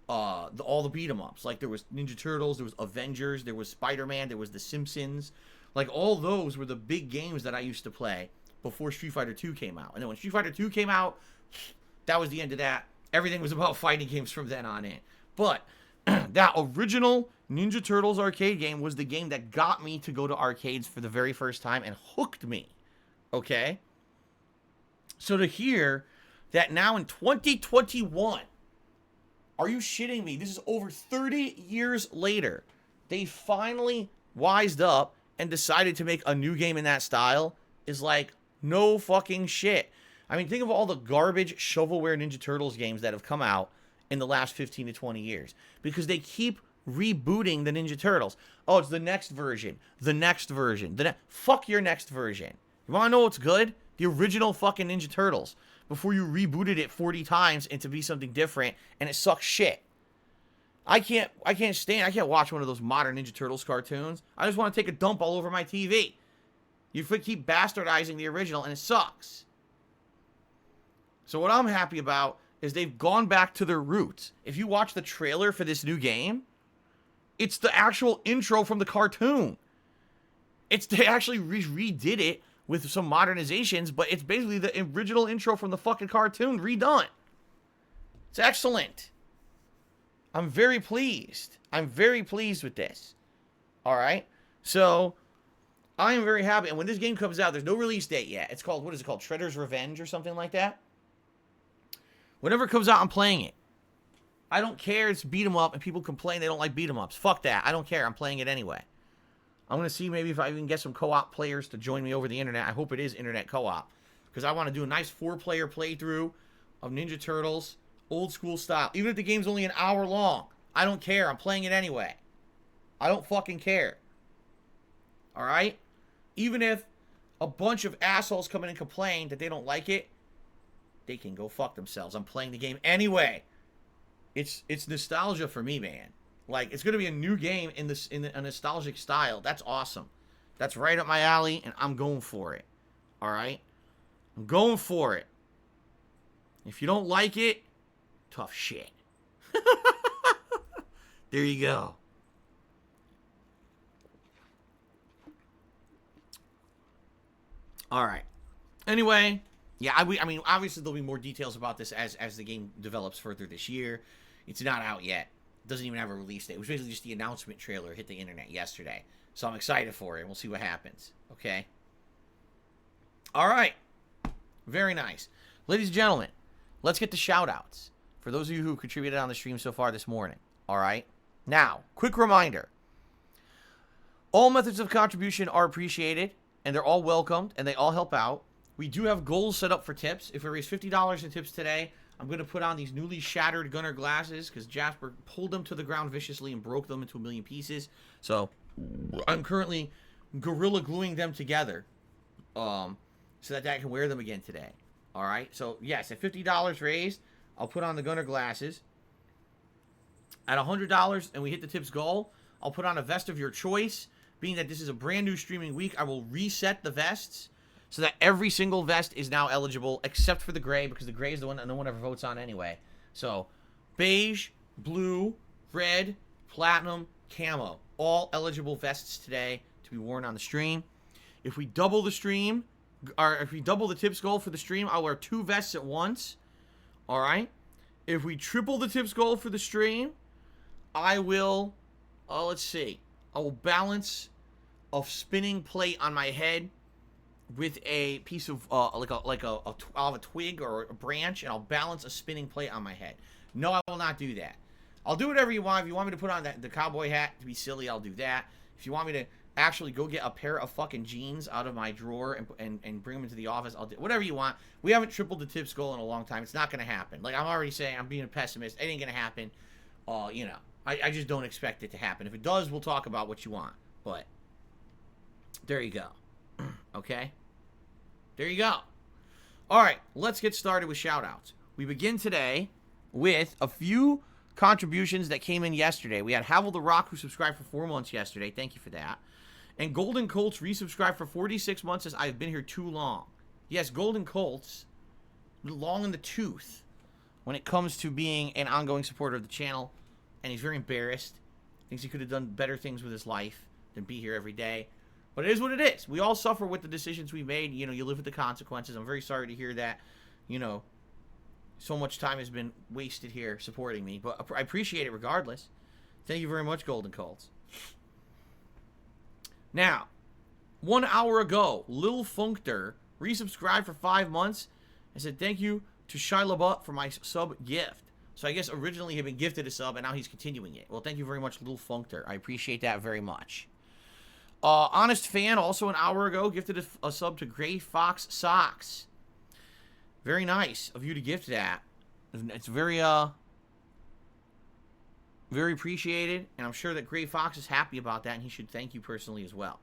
all the beat 'em ups. Like, there was Ninja Turtles, there was Avengers, there was Spider-Man, there was The Simpsons. Like, all those were the big games that I used to play before Street Fighter 2 came out. And then when Street Fighter 2 came out, that was the end of that. Everything was about fighting games from then on in. But that original Ninja Turtles arcade game was the game that got me to go to arcades for the very first time and hooked me. Okay? So to hear that now in 2021, are you shitting me? This is over 30 years later. They finally wised up and decided to make a new game in that style is like, no fucking shit. I mean, think of all the garbage shovelware Ninja Turtles games that have come out in the last 15 to 20 years. Because they keep rebooting the Ninja Turtles. Oh, it's the next version. The next version. Fuck your next version. You want to know what's good? The original fucking Ninja Turtles. Before you rebooted it 40 times and to be something different, and it sucks shit. I can't watch one of those modern Ninja Turtles cartoons. I just want to take a dump all over my TV. You keep bastardizing the original, and it sucks. So what I'm happy about is they've gone back to their roots. If you watch the trailer for this new game, it's the actual intro from the cartoon. They actually redid it with some modernizations, but it's basically the original intro from the fucking cartoon redone. It's excellent. I'm very pleased. I'm very pleased with this. Alright? So, I am very happy. And when this game comes out, there's no release date yet. It's called, what is it called? Shredder's Revenge or something like that? Whenever it comes out, I'm playing it. I don't care. It's beat 'em up, and people complain they don't like beat 'em ups. Fuck that. I don't care. I'm playing it anyway. I'm going to see maybe if I can get some co-op players to join me over the internet. I hope it is internet co-op. Because I want to do a nice 4-player playthrough of Ninja Turtles, old school style. Even if the game's only an hour long. I don't care. I'm playing it anyway. I don't fucking care. Alright? Even if a bunch of assholes come in and complain that they don't like it, they can go fuck themselves. I'm playing the game anyway. It's nostalgia for me, man. Like, it's going to be a new game in a nostalgic style. That's awesome. That's right up my alley, and I'm going for it. Alright? I'm going for it. If you don't like it, tough shit. There you go. Alright. Anyway, yeah, I mean, obviously there'll be more details about this as the game develops further this year. It's not out yet. Doesn't even have a release date. It was basically just the announcement trailer hit the internet yesterday. So I'm excited for it. We'll see what happens. Okay? Alright. Very nice. Ladies and gentlemen, let's get to shoutouts. For those of you who contributed on the stream so far this morning. Alright? Now, quick reminder. All methods of contribution are appreciated, and they're all welcomed, and they all help out. We do have goals set up for tips. If we raise $50 in tips today, I'm going to put on these newly shattered Gunner glasses because Jasper pulled them to the ground viciously and broke them into a million pieces. So I'm currently gorilla gluing them together so that I can wear them again today. All right. So, yes, at $50 raised, I'll put on the Gunner glasses. At $100 and we hit the tips goal, I'll put on a vest of your choice. Being that this is a brand new streaming week, I will reset the vests so that every single vest is now eligible, except for the gray, because the gray is the one that no one ever votes on anyway. So, beige, blue, red, platinum, camo. All eligible vests today to be worn on the stream. If we double the stream, or if we double the tips goal for the stream, I'll wear 2 vests at once. Alright? If we triple the tips goal for the stream, I will, let's see. I will balance a spinning plate on my head with a piece of, I'll have a twig or a branch, and I'll balance a spinning plate on my head. No, I will not do that. I'll do whatever you want. If you want me to put on the cowboy hat to be silly, I'll do that. If you want me to actually go get a pair of fucking jeans out of my drawer and bring them into the office, I'll do whatever you want. We haven't tripled the tips goal in a long time. It's not going to happen. Like, I'm already saying, I'm being a pessimist. It ain't going to happen. You know. I just don't expect it to happen. If it does, we'll talk about what you want. But there you go. Okay? There you go. All right, let's get started with shoutouts. We begin today with a few contributions that came in yesterday. We had Havel the Rock, who subscribed for 4 months yesterday. Thank you for that. And Golden Colts resubscribed for 46 months, says, I've been here too long. Yes, Golden Colts, long in the tooth when it comes to being an ongoing supporter of the channel. And he's very embarrassed. Thinks he could have done better things with his life than be here every day. But it is what it is. We all suffer with the decisions we made. You know, you live with the consequences. I'm very sorry to hear that, you know, so much time has been wasted here supporting me. But I appreciate it regardless. Thank you very much, Golden Colts. Now, 1 hour ago, Lil Functor resubscribed for 5 months and said thank you to Shia LaBeouf for my sub gift. So I guess originally he had been gifted a sub, and now he's continuing it. Well, thank you very much, Lil Functor. I appreciate that very much. Honest Fan, also an hour ago, gifted a sub to Gray Fox Socks. Very nice of you to gift that. It's very, very appreciated, and I'm sure that Gray Fox is happy about that, and he should thank you personally as well.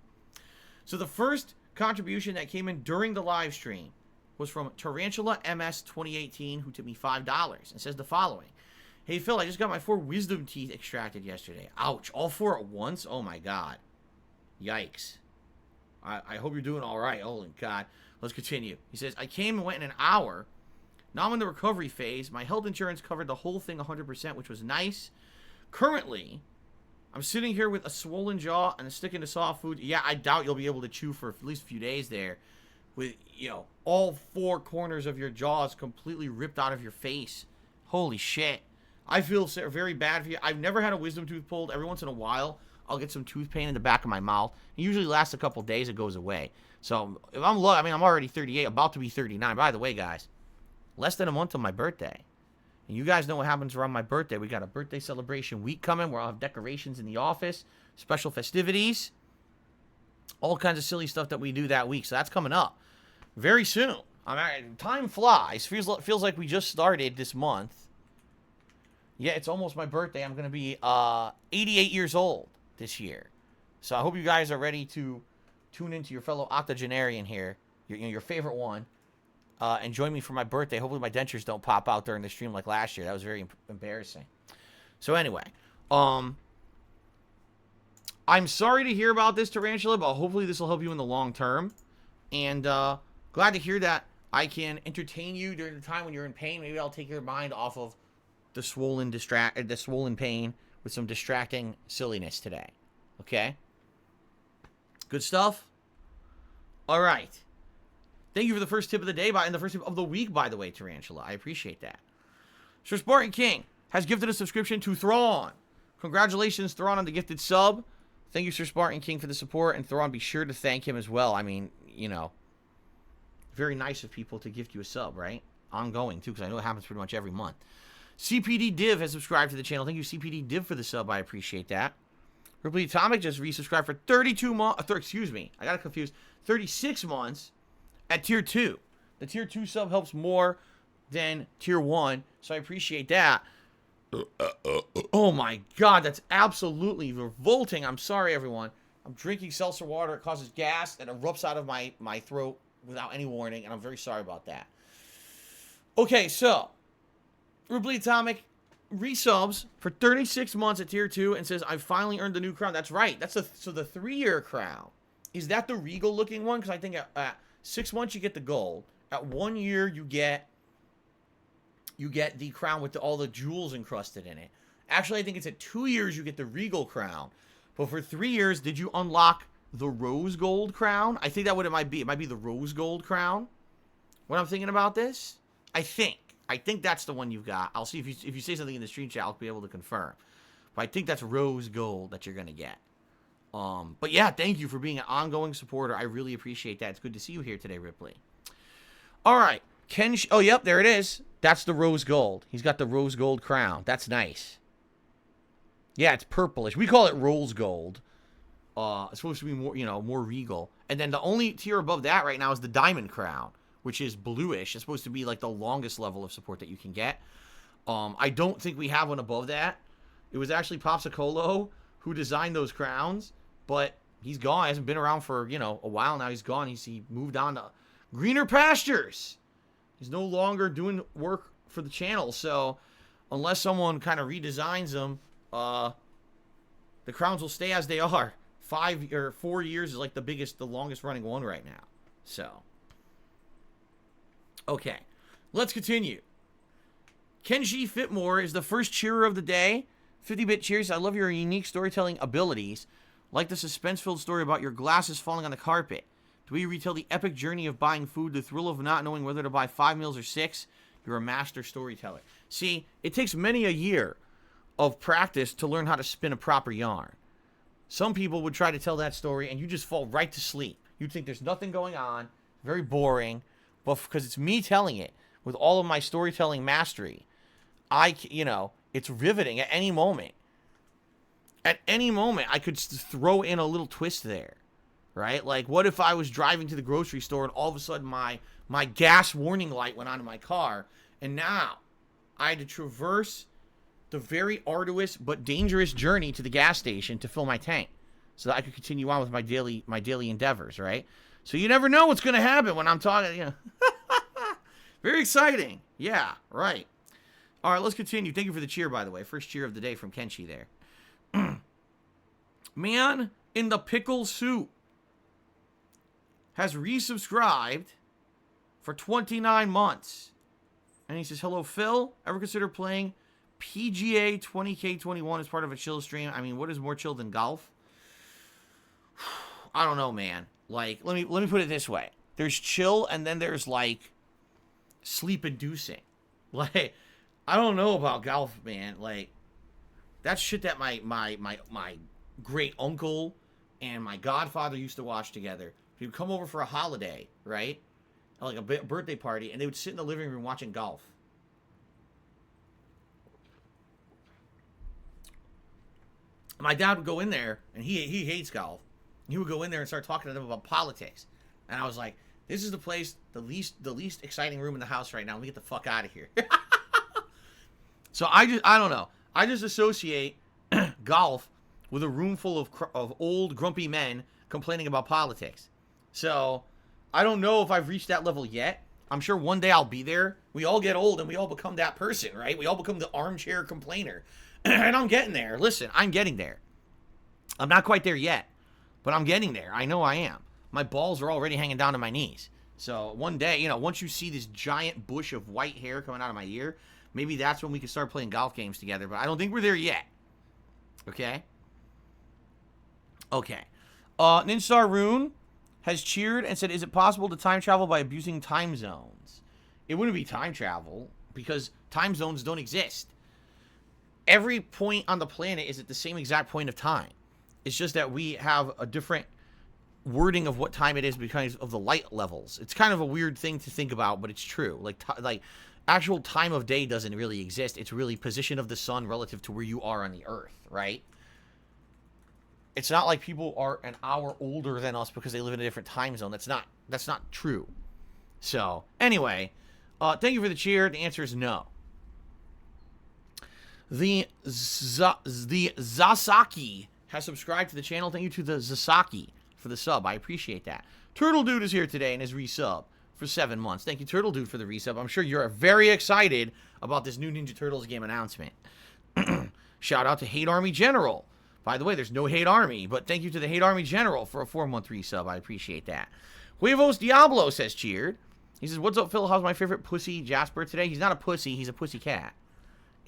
So the first contribution that came in during the live stream was from Tarantula MS 2018, who tipped me $5 and says the following. Hey, Phil, I just got my 4 wisdom teeth extracted yesterday. Ouch. All 4 at once? Oh, my God. Yikes. I hope you're doing all right. Oh, God. Let's continue. He says, I came and went in an hour. Now I'm in the recovery phase. My health insurance covered the whole thing 100%, which was nice. Currently, I'm sitting here with a swollen jaw and a stick into soft food. Yeah, I doubt you'll be able to chew for at least a few days there. With, you know, all 4 corners of your jaws completely ripped out of your face. Holy shit. I feel very bad for you. I've never had a wisdom tooth pulled. Every once in a while, I'll get some tooth pain in the back of my mouth. It usually lasts a couple days. It goes away. So, if I'm low, I mean, I'm already 38, about to be 39. By the way, guys, less than a month till my birthday. And you guys know what happens around my birthday. We got a birthday celebration week coming where I'll have decorations in the office, special festivities, all kinds of silly stuff that we do that week. So, that's coming up very soon. I mean, time flies. Feels like we just started this month. Yeah, it's almost my birthday. I'm going to be 88 years old this year. So I hope you guys are ready to tune into your fellow octogenarian here, your favorite one, and join me for my birthday. Hopefully my dentures don't pop out during the stream like last year. That was very embarrassing. So anyway, I'm sorry to hear about this, Tarantula, but hopefully this will help you in the long term. And glad to hear that I can entertain you during the time when you're in pain. Maybe I'll take your mind off of the swollen pain with some distracting silliness today. Okay? Good stuff? All right. Thank you for the first tip of the day, and the first tip of the week, by the way, Tarantula. I appreciate that. Sir Spartan King has gifted a subscription to Thrawn. Congratulations, Thrawn, on the gifted sub. Thank you, Sir Spartan King, for the support. And Thrawn, be sure to thank him as well. I mean, you know, very nice of people to gift you a sub, right? Ongoing, too, because I know it happens pretty much every month. CPD Div has subscribed to the channel. Thank you, CPD Div, for the sub. I appreciate that. Ripley Atomic just resubscribed for 32 months. Excuse me. I got confused. 36 months at Tier 2. The Tier 2 sub helps more than Tier 1, so I appreciate that. Oh, my God. That's absolutely revolting. I'm sorry, everyone. I'm drinking seltzer water. It causes gas that erupts out of my throat without any warning, and I'm very sorry about that. Okay, so Ripley Atomic resubs for 36 months at Tier 2 and says, I finally earned the new crown. That's right. So the 3-year crown. Is that the regal looking one? Because I think at 6 months you get the gold. At 1 year you get the crown with all the jewels encrusted in it. Actually, I think it's at 2 years you get the regal crown. But for 3 years, did you unlock the rose gold crown? I think that what it might be. It might be the rose gold crown. When I'm thinking about this, I think that's the one you've got. I'll see if you say something in the stream chat, I'll be able to confirm. But I think that's rose gold that you're going to get. But yeah, thank you for being an ongoing supporter. I really appreciate that. It's good to see you here today, Ripley. All right. Oh, yep, there it is. That's the rose gold. He's got the rose gold crown. That's nice. Yeah, it's purplish. We call it rose gold. It's supposed to be more, more regal. And then the only tier above that right now is the diamond crown, which is bluish. It's supposed to be like the longest level of support that you can get. I don't think we have one above that. It was actually Popsicolo who designed those crowns, but he's gone. He hasn't been around for, you know, a while now. He's gone. He moved on to greener pastures. He's no longer doing work for the channel. So unless someone kind of redesigns them, the crowns will stay as they are. 5 or 4 years is like the longest running one right now. So, okay, let's continue. Kenji Fitmore is the first cheerer of the day. 50-bit cheers. I love your unique storytelling abilities. Like the suspense-filled story about your glasses falling on the carpet. Do we retell the epic journey of buying food, the thrill of not knowing whether to buy 5 meals or 6? You're a master storyteller. See, it takes many a year of practice to learn how to spin a proper yarn. Some people would try to tell that story and you just fall right to sleep. You'd think there's nothing going on, very boring, but because it's me telling it with all of my storytelling mastery, it's riveting at any moment. At any moment, I could throw in a little twist there, right? Like, what if I was driving to the grocery store and all of a sudden my gas warning light went on in my car, and now I had to traverse the very arduous but dangerous journey to the gas station to fill my tank so that I could continue on with my daily endeavors, right? So you never know what's going to happen when I'm talking, you know. Very exciting. Yeah, right. All right, let's continue. Thank you for the cheer, by the way. First cheer of the day from Kenshi there. Man in the pickle suit has resubscribed for 29 months. And he says, hello, Phil. Ever consider playing PGA 20K21 as part of a chill stream? I mean, what is more chill than golf? I don't know, man. Like, let me put it this way. There's chill, and then there's, like, sleep-inducing. Like, I don't know about golf, man. Like, that's shit that my great uncle and my godfather used to watch together. He would come over for a holiday, right? Like a birthday party, and they would sit in the living room watching golf. My dad would go in there, and he hates golf. He would go in there and start talking to them about politics. And I was like, this is the place, the least exciting room in the house right now. Let me get the fuck out of here. So I don't know. I just associate golf with a room full of old, grumpy men complaining about politics. So I don't know if I've reached that level yet. I'm sure one day I'll be there. We all get old and we all become that person, right? We all become the armchair complainer. And I'm getting there. Listen, I'm getting there. I'm not quite there yet, but I'm getting there. I know I am. My balls are already hanging down to my knees. So one day, you know, once you see this giant bush of white hair coming out of my ear, maybe that's when we can start playing golf games together. But I don't think we're there yet. Okay? Okay. Ninstar Rune has cheered and said, is it possible to time travel by abusing time zones? It wouldn't be time travel because time zones don't exist. Every point on the planet is at the same exact point of time. It's just that we have a different wording of what time it is because of the light levels. It's kind of a weird thing to think about, but it's true. Like actual time of day doesn't really exist. It's really position of the sun relative to where you are on the earth, right? It's not like people are an hour older than us because they live in a different time zone. That's not true. So, anyway, thank you for the cheer. The answer is no. The Zasaki has subscribed to the channel. Thank you to the Zasaki for the sub. I appreciate that. Turtle Dude is here today and is resub for 7 months. Thank you, Turtle Dude, for the resub. I'm sure you're very excited about this new Ninja Turtles game announcement. Shout out to Hate Army General. By the way, there's no Hate Army, but thank you to the Hate Army General for a 4-month resub. I appreciate that. Huevos Diablo says cheered. He says, what's up, Phil? How's my favorite pussy, Jasper, today? He's not a pussy. He's a pussy cat.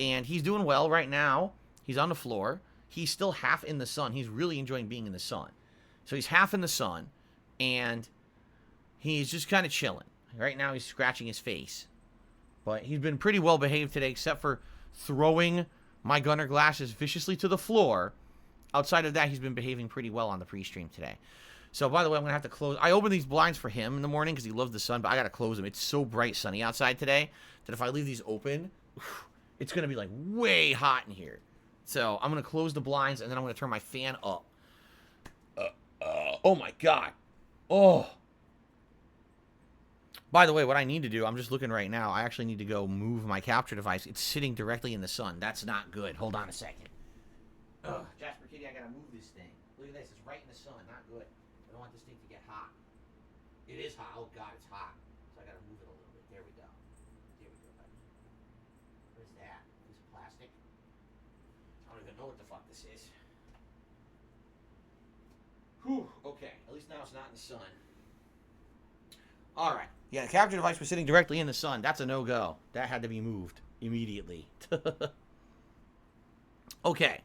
And he's doing well right now. He's on the floor. He's still half in the sun. He's really enjoying being in the sun. So he's half in the sun, and he's just kind of chilling. Right now he's scratching his face. But he's been pretty well behaved today, except for throwing my gunner glasses viciously to the floor. Outside of that, he's been behaving pretty well on the pre-stream today. So, by the way, I'm going to have to close. I opened these blinds for him in the morning because he loves the sun, but I got to close them. It's so bright sunny outside today that if I leave these open, it's going to be, like, way hot in here. So, I'm going to close the blinds, and then I'm going to turn my fan up. Oh, my God. Oh. By the way, what I need to do, I'm just looking right now. I actually need to go move my capture device. It's sitting directly in the sun. That's not good. Hold on a second. I gotta move this thing. Look at this. It's right in the sun. Not good. I don't want this thing to get hot. It is hot. Oh, God, it's hot. So I gotta move it a little bit. There we go. There we go, buddy. What is that? A piece of plastic? I don't even know what the fuck this is. Whew. Okay. At least now it's not in the sun. All right. Yeah, the capture device was sitting directly in the sun. That's a no-go. That had to be moved immediately. Okay.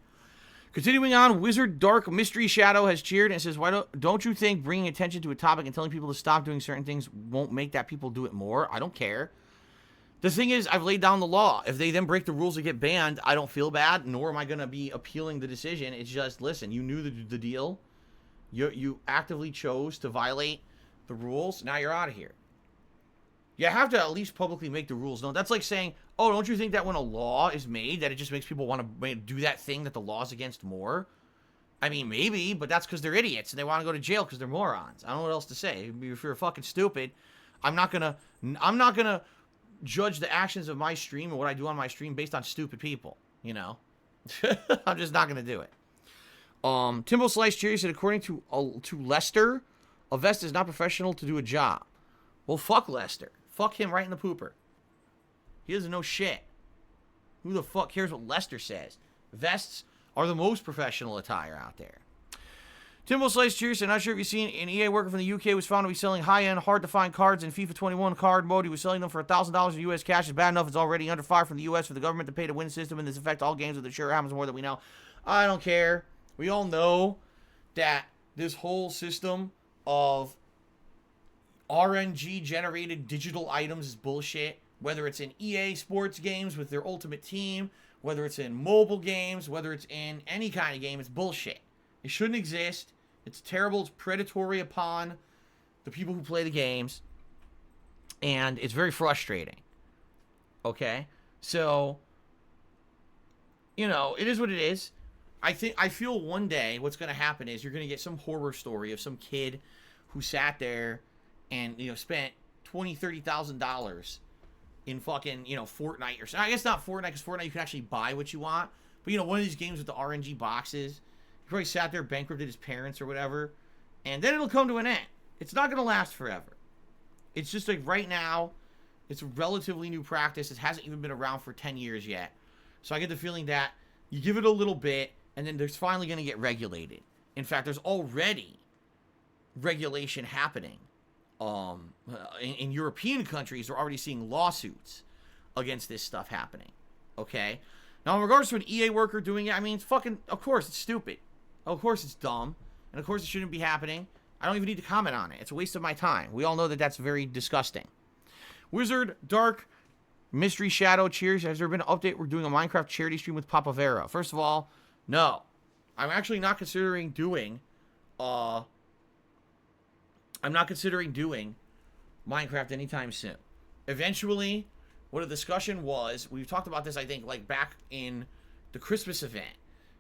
Continuing on, Wizard Dark Mystery Shadow has cheered and says, "Why don't you think bringing attention to a topic and telling people to stop doing certain things won't make that people do it more? I don't care. The thing is, I've laid down the law. If they then break the rules and get banned, I don't feel bad, nor am I going to be appealing the decision. It's just, listen, you knew the deal. You actively chose to violate the rules. Now you're out of here. You have to at least publicly make the rules known. That's like saying, oh, don't you think that when a law is made that it just makes people want to do that thing that the law's against more? I mean, maybe, but that's because they're idiots and they want to go to jail because they're morons. I don't know what else to say. If you're fucking stupid, I'm not gonna judge the actions of my stream and what I do on my stream based on stupid people, you know? I'm just not gonna do it. Timbo Slice Cherry said, according to Lester, a vest is not professional to do a job. Well, fuck Lester. Fuck him right in the pooper. He doesn't know shit. Who the fuck cares what Lester says? Vests are the most professional attire out there. Timbo Slice Cheers, I'm not sure if you've seen an EA worker from the UK was found to be selling high-end, hard-to-find cards in FIFA 21 card mode. He was selling them for $1,000 in U.S. cash. It's bad enough it's already under fire from the U.S. for the government to pay to win system, and this affects all games with the sure happens more than we know. I don't care. We all know that this whole system of RNG-generated digital items is bullshit. Whether it's in EA Sports games with their Ultimate Team, whether it's in mobile games, whether it's in any kind of game, it's bullshit. It shouldn't exist. It's terrible. It's predatory upon the people who play the games. And it's very frustrating. Okay? So, you know, it is what it is. I feel one day what's going to happen is you're going to get some horror story of some kid who sat there and, you know, spent $20,000, $30,000 in fucking, you know, Fortnite or something. I guess not Fortnite, because Fortnite you can actually buy what you want. But, you know, one of these games with the RNG boxes, he probably sat there, bankrupted his parents or whatever, and then it'll come to an end. It's not going to last forever. It's just like right now, it's a relatively new practice. It hasn't even been around for 10 years yet. So I get the feeling that you give it a little bit, and then there's finally going to get regulated. In fact, there's already regulation happening. In European countries, we're already seeing lawsuits against this stuff happening. Okay? Now, in regards to an EA worker doing it, I mean, it's fucking, of course, it's stupid. Of course, it's dumb. And of course, it shouldn't be happening. I don't even need to comment on it. It's a waste of my time. We all know that that's very disgusting. Wizard Dark Mystery Shadow Cheers. Has there been an update? We're doing a Minecraft charity stream with Papa Vera. First of all, no. I'm actually not considering doing, Minecraft anytime soon. Eventually, what the discussion was, we've talked about this, I think, like back in the Christmas event.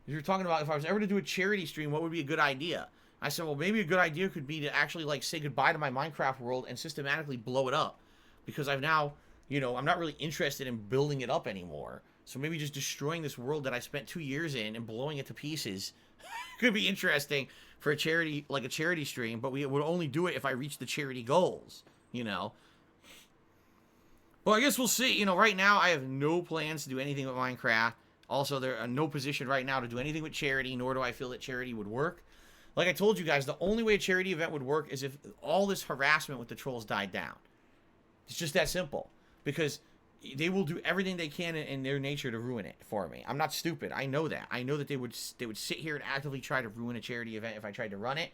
We were talking about if I was ever to do a charity stream, what would be a good idea? I said, well, maybe a good idea could be to actually, like, say goodbye to my Minecraft world and systematically blow it up. Because I've now, you know, I'm not really interested in building it up anymore. So maybe just destroying this world that I spent 2 years in and blowing it to pieces could be interesting for a charity, like a charity stream, but we would only do it if I reach the charity goals, you know. Well, I guess we'll see. You know, right now I have no plans to do anything with Minecraft. Also, there are no position right now to do anything with charity, nor do I feel that charity would work. Like I told you guys, the only way a charity event would work is if all this harassment with the trolls died down. It's just that simple. Because they will do everything they can in their nature to ruin it for me. I'm not stupid. I know that. I know that they would sit here and actively try to ruin a charity event if I tried to run it.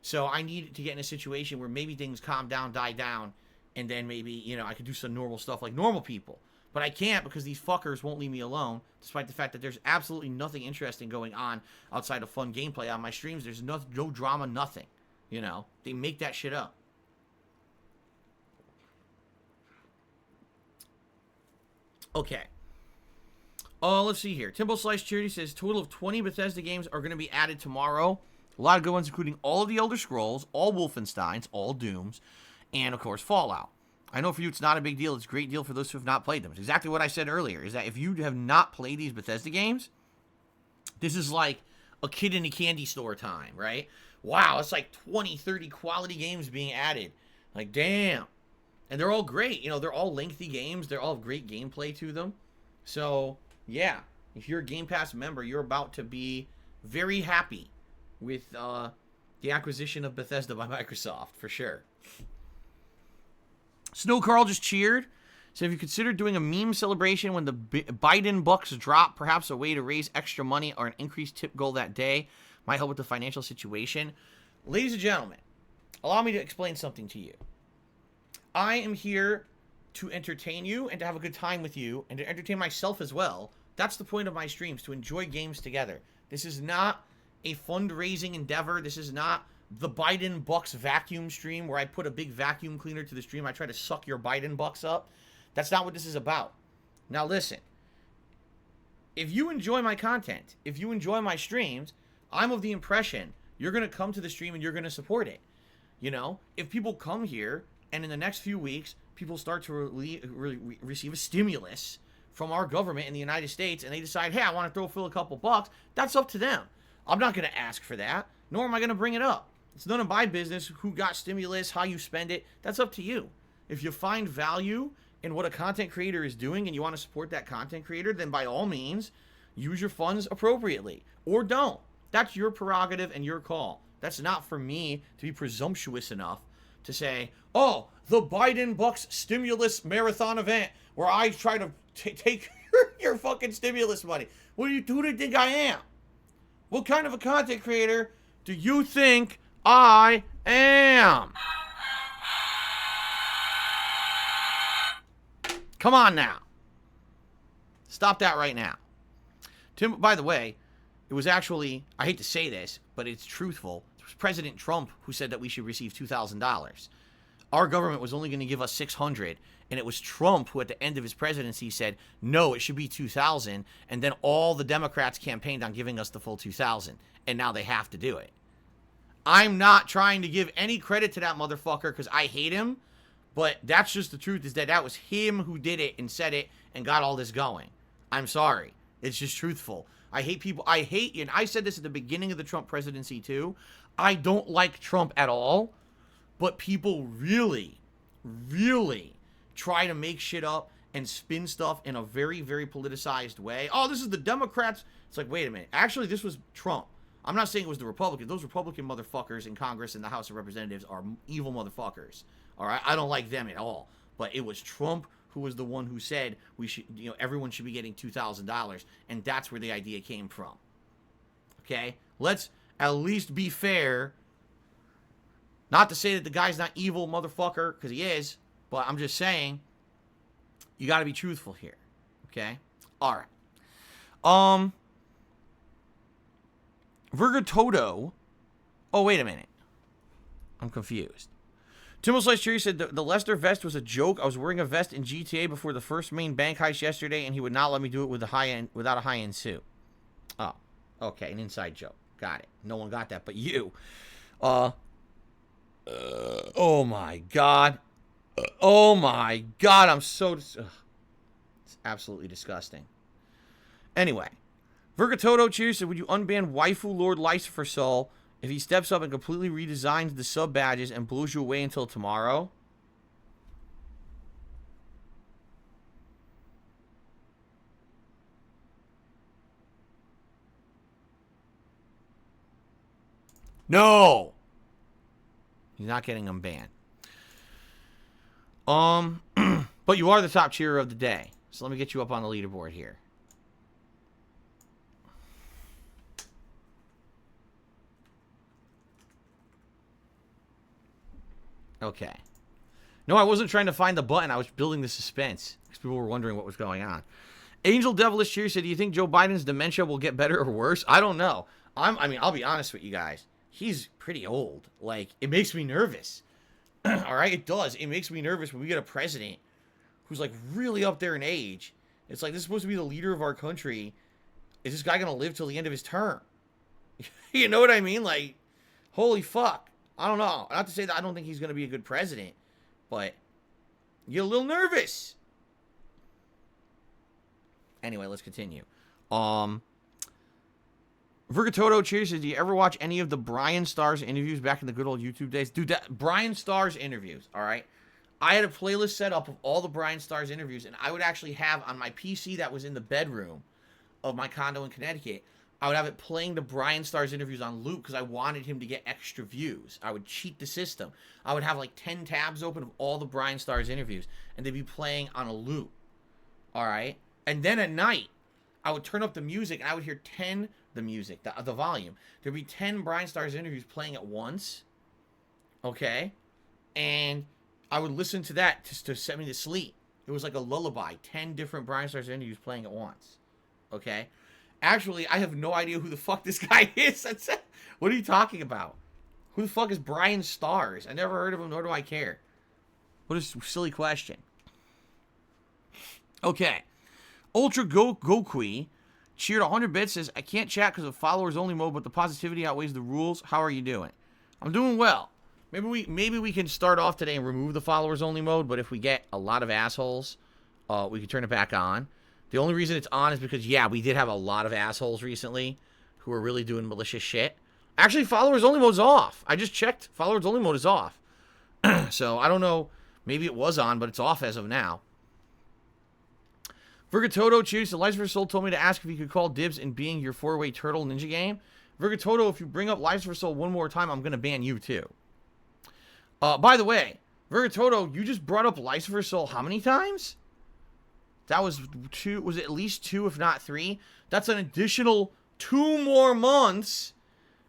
So I need to get in a situation where maybe things calm down, die down, and then maybe, you know, I could do some normal stuff like normal people. But I can't because these fuckers won't leave me alone, despite the fact that there's absolutely nothing interesting going on outside of fun gameplay on my streams. There's no drama, nothing. You know, they make that shit up. Okay. Let's see here. Timbo Slice Charity says total of 20 Bethesda games are going to be added tomorrow. A lot of good ones, including all of the Elder Scrolls, all Wolfensteins, all Dooms, and, of course, Fallout. I know for you it's not a big deal. It's a great deal for those who have not played them. It's exactly what I said earlier, is that if you have not played these Bethesda games, this is like a kid in a candy store time, right? Wow, it's like 20, 30 quality games being added. Like, damn. And they're all great. You know, they're all lengthy games. They're all great gameplay to them. So, yeah. If you're a Game Pass member, you're about to be very happy with the acquisition of Bethesda by Microsoft, for sure. Snow Carl just cheered. So if you consider doing a meme celebration when the Biden bucks drop, perhaps a way to raise extra money or an increased tip goal that day might help with the financial situation. Ladies and gentlemen, allow me to explain something to you. I am here to entertain you and to have a good time with you and to entertain myself as well. That's the point of my streams, to enjoy games together. This is not a fundraising endeavor. This is not the Biden bucks vacuum stream where I put a big vacuum cleaner to the stream. I try to suck your Biden bucks up. That's not what this is about. Now listen, if you enjoy my content, if you enjoy my streams, I'm of the impression you're going to come to the stream and you're going to support it. You know, if people come here and in the next few weeks, people start to receive a stimulus from our government in the United States and they decide, hey, I want to throw Phil a couple bucks, that's up to them. I'm not going to ask for that, nor am I going to bring it up. It's none of my business who got stimulus, how you spend it. That's up to you. If you find value in what a content creator is doing and you want to support that content creator, then by all means, use your funds appropriately. Or don't. That's your prerogative and your call. That's not for me to be presumptuous enough to say, oh, the Biden bucks stimulus marathon event where I try to take your fucking stimulus money. Who do you think I am? What kind of a content creator do you think I am? Come on now. Stop that right now. Tim, by the way, it was actually, I hate to say this, but it's truthful. It was President Trump who said that we should receive $2,000. Our government was only going to give us $600, and it was Trump who at the end of his presidency said, no, it should be $2,000, and then all the Democrats campaigned on giving us the full $2,000, and now they have to do it. I'm not trying to give any credit to that motherfucker because I hate him, but that's just the truth, is that that was him who did it and said it and got all this going. I'm sorry. It's just truthful. I hate people. I hate, and I said this at the beginning of the Trump presidency too. I don't like Trump at all, but people really, really try to make shit up and spin stuff in a very, very politicized way. Oh, this is the Democrats. It's like, wait a minute. Actually, this was Trump. I'm not saying it was the Republicans. Those Republican motherfuckers in Congress and the House of Representatives are evil motherfuckers. All right? I don't like them at all. But it was Trump who was the one who said we should, you know, everyone should be getting $2,000, and that's where the idea came from. Okay? Let's at least be fair. Not to say that the guy's not evil, motherfucker, because he is, but I'm just saying you got to be truthful here. Okay? All right. Virgatodo. Oh, wait a minute. I'm confused. Timbo Slice Cherry said the Lester vest was a joke. I was wearing a vest in GTA before the first main bank heist yesterday, and he would not let me do it with without a high-end suit. Oh, okay, an inside joke. Got it. No one got that but you. Oh my God. Oh my God, I'm so... It's absolutely disgusting. Anyway. Virgatodo Cheers said, would you unban Waifu Lord Lucifer Soul if he steps up and completely redesigns the sub badges and blows you away until tomorrow? No! He's not getting them banned. But you are the top cheerer of the day. So let me get you up on the leaderboard here. Okay. No, I wasn't trying to find the button. I was building the suspense because people were wondering what was going on. Angel Devilish Cheer said, do you think Joe Biden's dementia will get better or worse? I don't know. I mean, I'll be honest with you guys. He's pretty old. Like, it makes me nervous. All right? It does. It makes me nervous when we get a president who's, like, really up there in age. It's like, this is supposed to be the leader of our country. Is this guy going to live till the end of his term? You know what I mean? Like, holy fuck. I don't know. Not to say that I don't think he's going to be a good president, but you get a little nervous. Anyway, let's continue. Vergatoto, cheers. Do you ever watch any of the Brian Stars interviews back in the good old YouTube days? Dude, that Brian Stars interviews, all right? I had a playlist set up of all the Brian Stars interviews, and I would actually have on my PC that was in the bedroom of my condo in Connecticut, I would have it playing the Brian Stars interviews on loop because I wanted him to get extra views. I would cheat the system. I would have like 10 tabs open of all the Brian Stars interviews, and they'd be playing on a loop, all right? And then at night, I would turn up the music, and I would hear 10, the music, the volume. There'd be 10 Brian Stars interviews playing at once, okay? And I would listen to that to set me to sleep. It was like a lullaby, 10 different Brian Stars interviews playing at once, okay? Actually, I have no idea who the fuck this guy is. What are you talking about? Who the fuck is Brian Stars? I never heard of him, nor do I care. What a silly question. Okay. Ultra Gokui cheered 100 bits, says, I can't chat because of followers only mode, but the positivity outweighs the rules. How are you doing? I'm doing well. Maybe we can start off today and remove the followers only mode, but if we get a lot of assholes, we can turn it back on. The only reason it's on is because, yeah, we did have a lot of assholes recently who are really doing malicious shit. Actually, followers only mode is off. I just checked. Followers only mode is off. So, I don't know. Maybe it was on, but it's off as of now. Vergatoto, cheers. The Lies of Soul told me to ask if he could call dibs in being your 4-way turtle ninja game. Vergatoto, if you bring up Lies of Soul one more time, I'm going to ban you too. By the way, Vergatoto, you just brought up Lies of Soul how many times? That was 2, was it at least 2, if not 3? That's an additional 2 more months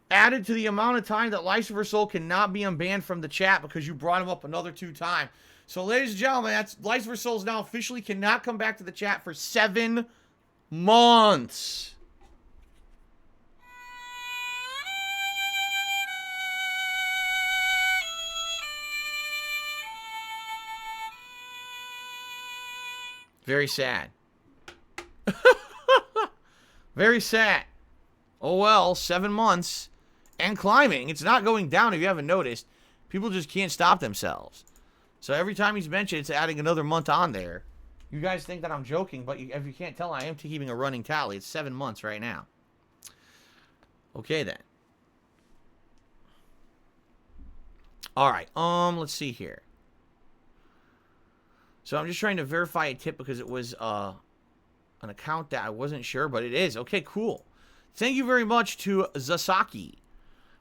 added to the amount of time that Lies of Soul cannot be unbanned from the chat because you brought him up another 2 times. So, ladies and gentlemen, that's Lies of Souls now officially cannot come back to the chat for 7 months. Very sad. Very sad. Oh well, 7 months. And climbing. It's not going down if you haven't noticed. People just can't stop themselves. So every time he's mentioned, it's adding another month on there. You guys think that I'm joking, but if you can't tell, I am keeping a running tally. It's 7 months right now. Okay, then. All right. Let's see here. So I'm just trying to verify a tip because it was an account that I wasn't sure, but it is. Okay, cool. Thank you very much to Zasaki,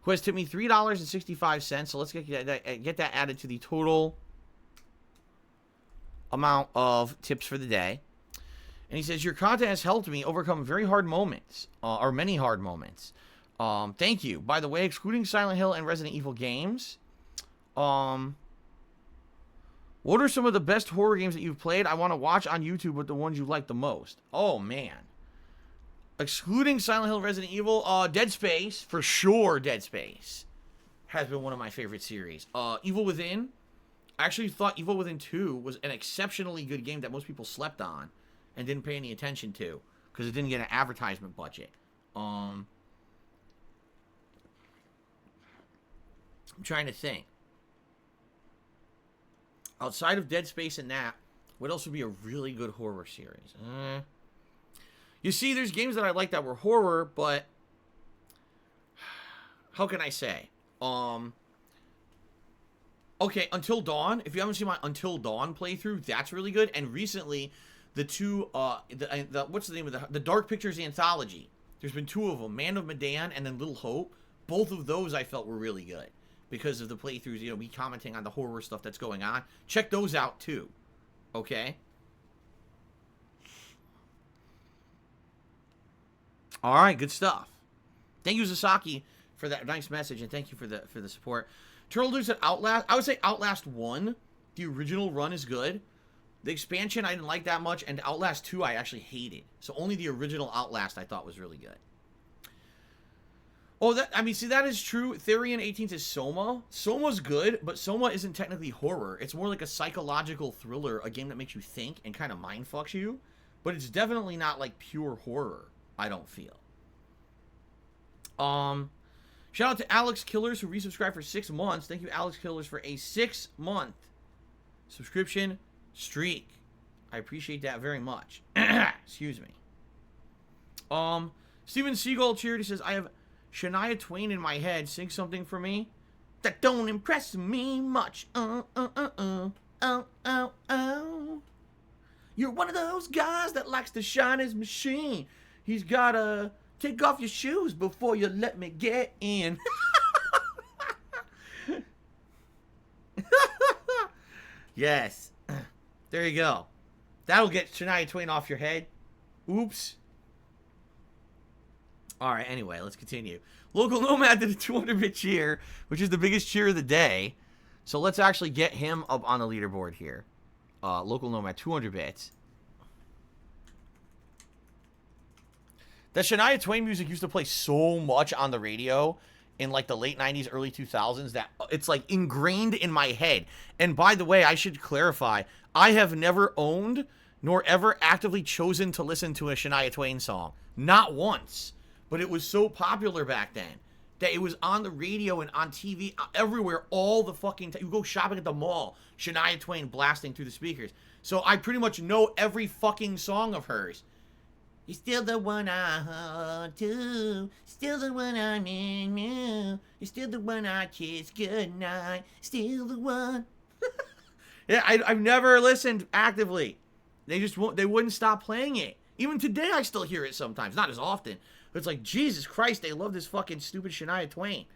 who has tipped me $3.65. So let's get that added to the total amount of tips for the day. And he says, your content has helped me overcome very hard moments, or many hard moments. Thank you. By the way, excluding Silent Hill and Resident Evil games, what are some of the best horror games that you've played? I want to watch on YouTube with the ones you like the most. Oh, man. Excluding Silent Hill, Resident Evil, Dead Space, for sure Dead Space, has been one of my favorite series. Evil Within, I actually thought Evil Within 2 was an exceptionally good game that most people slept on and didn't pay any attention to because it didn't get an advertisement budget. I'm trying to think. Outside of Dead Space and that, what else would be a really good horror series? You see, there's games that I like that were horror, but how can I say? Okay, Until Dawn. If you haven't seen my Until Dawn playthrough, that's really good. And recently, the 2, what's the name of the Dark Pictures Anthology? There's been 2 of them, Man of Medan and then Little Hope. Both of those I felt were really good because of the playthroughs, you know, me commenting on the horror stuff that's going on. Check those out too. Okay? All right, good stuff. Thank you, Sasaki, for that nice message, and thank you for the support. Turtle Dude said Outlast. I would say Outlast 1, the original run, is good. The expansion I didn't like that much, and Outlast 2 I actually hated. So only the original Outlast I thought was really good. Oh, see, that is true. Therian 18 says Soma. Soma's good, but Soma isn't technically horror. It's more like a psychological thriller, a game that makes you think and kind of mind fucks you. But it's definitely not like pure horror, I don't feel. Shout out to Alex Killers, who resubscribed for 6 months. Thank you, Alex Killers, for a 6-month subscription streak. I appreciate that very much. Excuse me. Steven Seagull Charity says, I have Shania Twain in my head. Sing something for me. That don't impress me much. Oh. You're one of those guys that likes to shine his machine. He's gotta take off your shoes before you let me get in. Yes. There you go. That'll get Shania Twain off your head. Oops. Alright, anyway, let's continue. Local Nomad did a 200-bit cheer, which is the biggest cheer of the day. So let's actually get him up on the leaderboard here. Local Nomad, 200 bits. The Shania Twain music used to play so much on the radio in like the late 90s, early 2000s that it's like ingrained in my head. And by the way, I should clarify, I have never owned nor ever actively chosen to listen to a Shania Twain song. Not once. But it was so popular back then that it was on the radio and on TV everywhere all the fucking time. You go shopping at the mall, Shania Twain blasting through the speakers. So I pretty much know every fucking song of hers. You're still the one I hold to, still the one I'm in you. You're still the one I kiss goodnight, still the one. Yeah, I've never listened actively. They just won't. They wouldn't stop playing it. Even today, I still hear it sometimes, not as often. But it's like, Jesus Christ, they love this fucking stupid Shania Twain.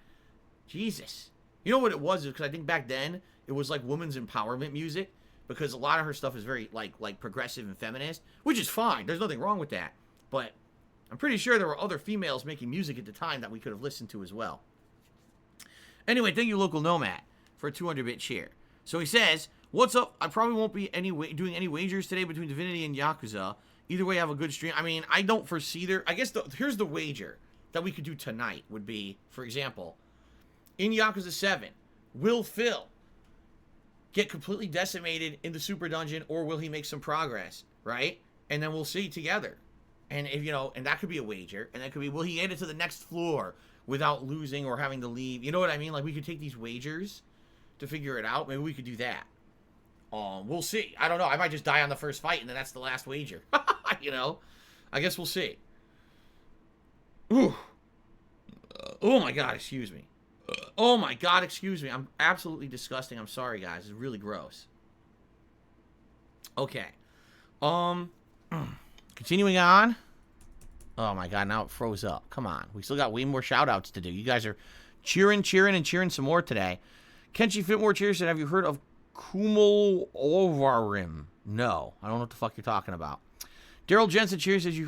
Jesus. You know what it was? Because I think back then, it was like women's empowerment music. Because a lot of her stuff is very, like progressive and feminist. Which is fine. There's nothing wrong with that. But I'm pretty sure there were other females making music at the time that we could have listened to as well. Anyway, thank you, Local Nomad, for a 200-bit share. So he says, what's up? I probably won't be doing any wagers today between Divinity and Yakuza. Either way, have a good stream. I mean, I don't foresee there. I guess here's the wager that we could do tonight would be, for example, in Yakuza 7, will Phil get completely decimated in the super dungeon, or will he make some progress, right? And then we'll see together. And if and that could be a wager, and that could be, will he get it to the next floor without losing or having to leave? You know what I mean? Like, we could take these wagers to figure it out. Maybe we could do that. We'll see. I don't know. I might just die on the first fight, and then that's the last wager. I guess we'll see. Ooh. Oh my God, excuse me. Oh my God, excuse me. I'm absolutely disgusting. I'm sorry, guys. It's really gross. Okay. Continuing on. Oh my God, now it froze up. Come on. We still got way more shout-outs to do. You guys are cheering some more today. Kenshi Fitmore cheers said, have you heard of Kumul Ovarim? No. I don't know what the fuck you're talking about. Daryl Jensen cheers says, you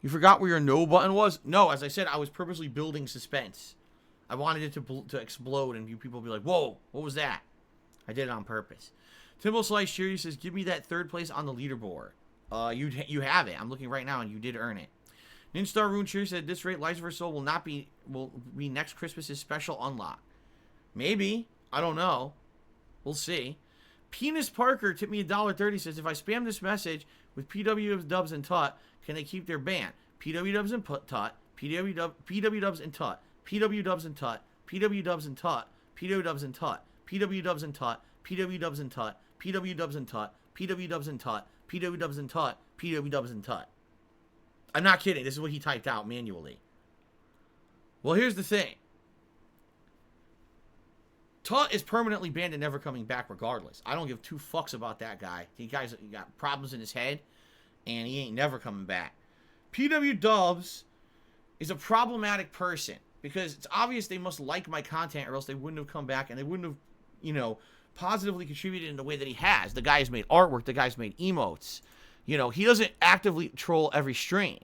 forgot where your no button was? No, as I said, I was purposely building suspense. I wanted it to explode and you people be like, whoa, what was that? I did it on purpose. Timbo Slice cheers says, give me that third place on the leaderboard. You have it. I'm looking right now and you did earn it. Ninstar Rune cheers said, at this rate, Lies of Her Soul will be next Christmas's special unlock. Maybe. I don't know. We'll see. Penis Parker tipped me $1.30, says, if I spam this message with PW Dubs and Tut, can they keep their ban? PW Dubs and Tut, PW Dubs and Tut, PW Dubs and Tut, PW Dubs and Tut, PW Dubs and Tut, PW Dubs and Tut, PW Dubs and Tut, PW Dubs and Tut, PW Dubs and Tut, PW Dubs and Tut, PW Dubs and Tut. I'm not kidding. This is what he typed out manually. Well, here's the thing. Tut is permanently banned and never coming back regardless. I don't give two fucks about that guy. He got problems in his head, and he ain't never coming back. PW Dubs is a problematic person because it's obvious they must like my content or else they wouldn't have come back and they wouldn't have, positively contributed in the way that he has. The guy's made artwork. The guy's made emotes. He doesn't actively troll every stream.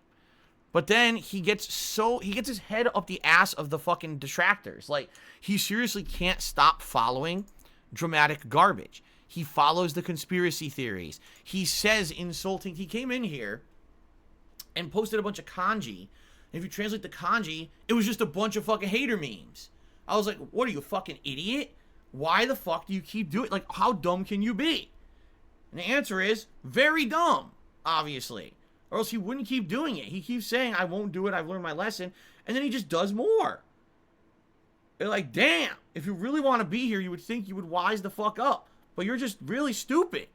But then he gets his head up the ass of the fucking detractors. Like, he seriously can't stop following dramatic garbage. He follows the conspiracy theories. He says insulting. He came in here and posted a bunch of kanji. And if you translate the kanji, it was just a bunch of fucking hater memes. I was like, what are you, a fucking idiot? Why the fuck do you keep doing it? Like, how dumb can you be? And the answer is, very dumb, obviously. Or else he wouldn't keep doing it. He keeps saying, I won't do it, I've learned my lesson. And then he just does more. They're like, damn, if you really want to be here, you would think you would wise the fuck up. But you're just really stupid.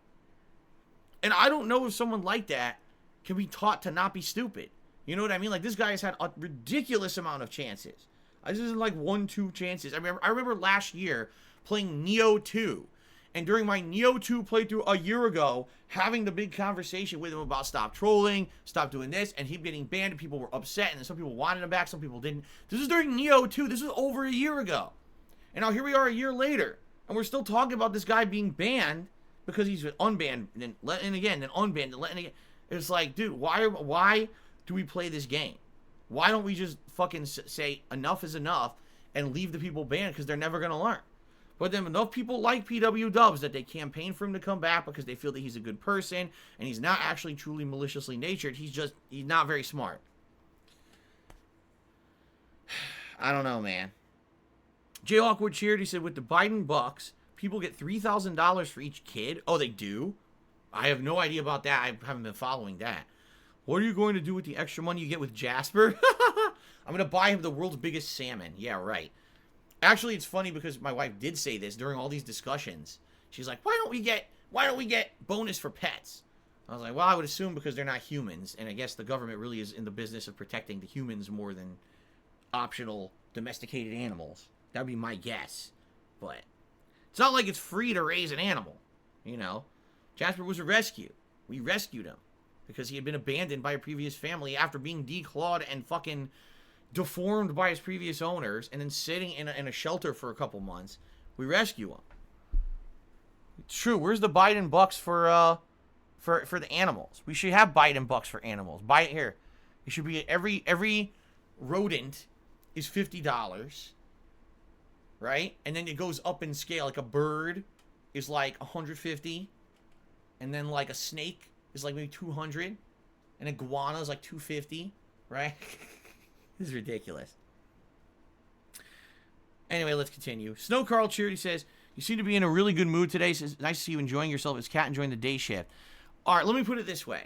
And I don't know if someone like that can be taught to not be stupid. You know what I mean? Like, this guy has had a ridiculous amount of chances. This isn't like 1-2 chances. I remember last year playing Neo 2. And during my Neo 2 playthrough a year ago, having the big conversation with him about stop trolling, stop doing this, and him getting banned, and people were upset, and then some people wanted him back, some people didn't. This was during Neo 2. This was over a year ago. And now here we are a year later, and we're still talking about this guy being banned because he's been unbanned, and then let in again, then unbanned, and let in again. It's like, dude, why do we play this game? Why don't we just fucking say enough is enough and leave the people banned, because they're never going to learn? But then enough people like PW Dubs that they campaign for him to come back because they feel that he's a good person and he's not actually truly maliciously natured. He's not very smart. I don't know, man. J. Awkward cheered. He said, with the Biden bucks, people get $3,000 for each kid. Oh, they do? I have no idea about that. I haven't been following that. What are you going to do with the extra money you get with Jasper? I'm going to buy him the world's biggest salmon. Yeah, right. Actually, it's funny because my wife did say this during all these discussions. She's like, why don't we get bonus for pets? I was like, well, I would assume because they're not humans, and I guess the government really is in the business of protecting the humans more than optional domesticated animals. That would be my guess. But it's not like it's free to raise an animal, you know. Jasper was a rescue. We rescued him because he had been abandoned by a previous family after being declawed and fucking deformed by his previous owners, and then sitting in a shelter for a couple months. We rescue him. It's true. Where's the Biden bucks for the animals? We should have Biden bucks for animals. Buy it here. It should be every rodent is $50, right? And then it goes up in scale. Like a bird is like $150, and then like a snake is like maybe $200, and iguana is like $250, right? This is ridiculous. Anyway, let's continue. Snow Carl Charity says, you seem to be in a really good mood today. Says, nice to see you enjoying yourself. Is Cat enjoying the day shift? All right, let me put it this way.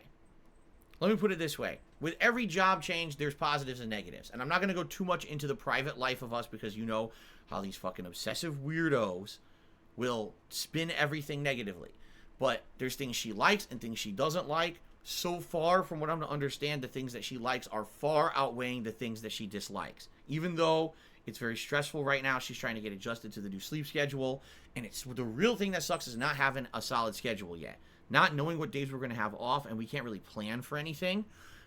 With every job change, there's positives and negatives. And I'm not going to go too much into the private life of us because you know how these fucking obsessive weirdos will spin everything negatively. But there's things she likes and things she doesn't like. So far, from what I'm to understand, the things that she likes are far outweighing the things that she dislikes. Even though it's very stressful right now, she's trying to get adjusted to the new sleep schedule. And it's the real thing that sucks is not having a solid schedule yet. Not knowing what days we're going to have off, and we can't really plan for anything,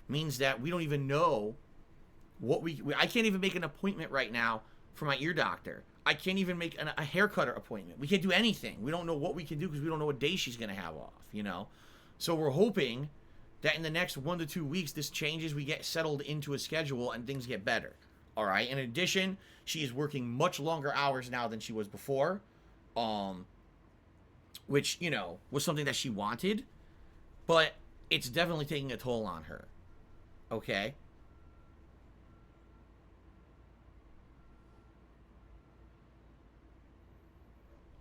means that we don't even know what I can't even make an appointment right now for my ear doctor. I can't even make a haircutter appointment. We can't do anything. We don't know what we can do because we don't know what day she's going to have off, you know? So we're hoping that in the next 1 to 2 weeks, this changes, we get settled into a schedule, and things get better. All right? In addition, she is working much longer hours now than she was before, which, you know, was something that she wanted, but it's definitely taking a toll on her. Okay?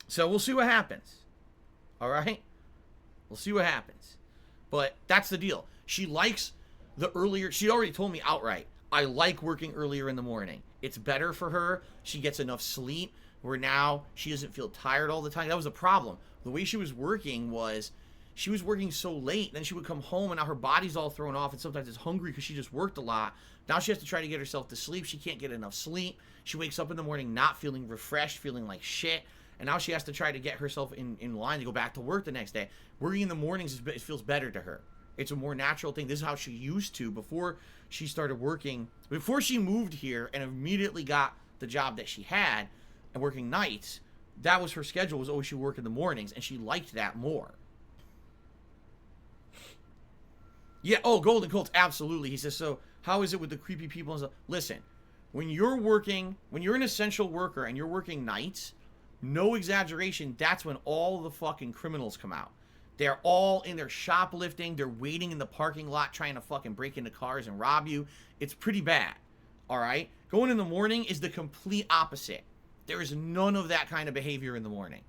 So we'll see what happens. All right? We'll see what happens. But that's the deal. She likes the earlier... She already told me outright, I like working earlier in the morning. It's better for her. She gets enough sleep where now she doesn't feel tired all the time. That was the problem. The way she was working was she was working so late. Then she would come home and now her body's all thrown off and sometimes it's hungry because she just worked a lot. Now she has to try to get herself to sleep. She can't get enough sleep. She wakes up in the morning not feeling refreshed, feeling like shit. And now she has to try to get herself in line to go back to work the next day. Working in the mornings, it feels better to her. It's a more natural thing. This is how she used to before she started working. Before she moved here and immediately got the job that she had and working nights, that was her schedule, was always she would work in the mornings, and she liked that more. Yeah, oh, Golden Colts, absolutely. He says, so how is it with the creepy people and stuff? Listen, when you're an essential worker and you're working nights, no exaggeration, that's when all the fucking criminals come out. They're all in there shoplifting. They're waiting in the parking lot trying to fucking break into cars and rob you. It's pretty bad, all right? Going in the morning is the complete opposite. There is none of that kind of behavior in the morning.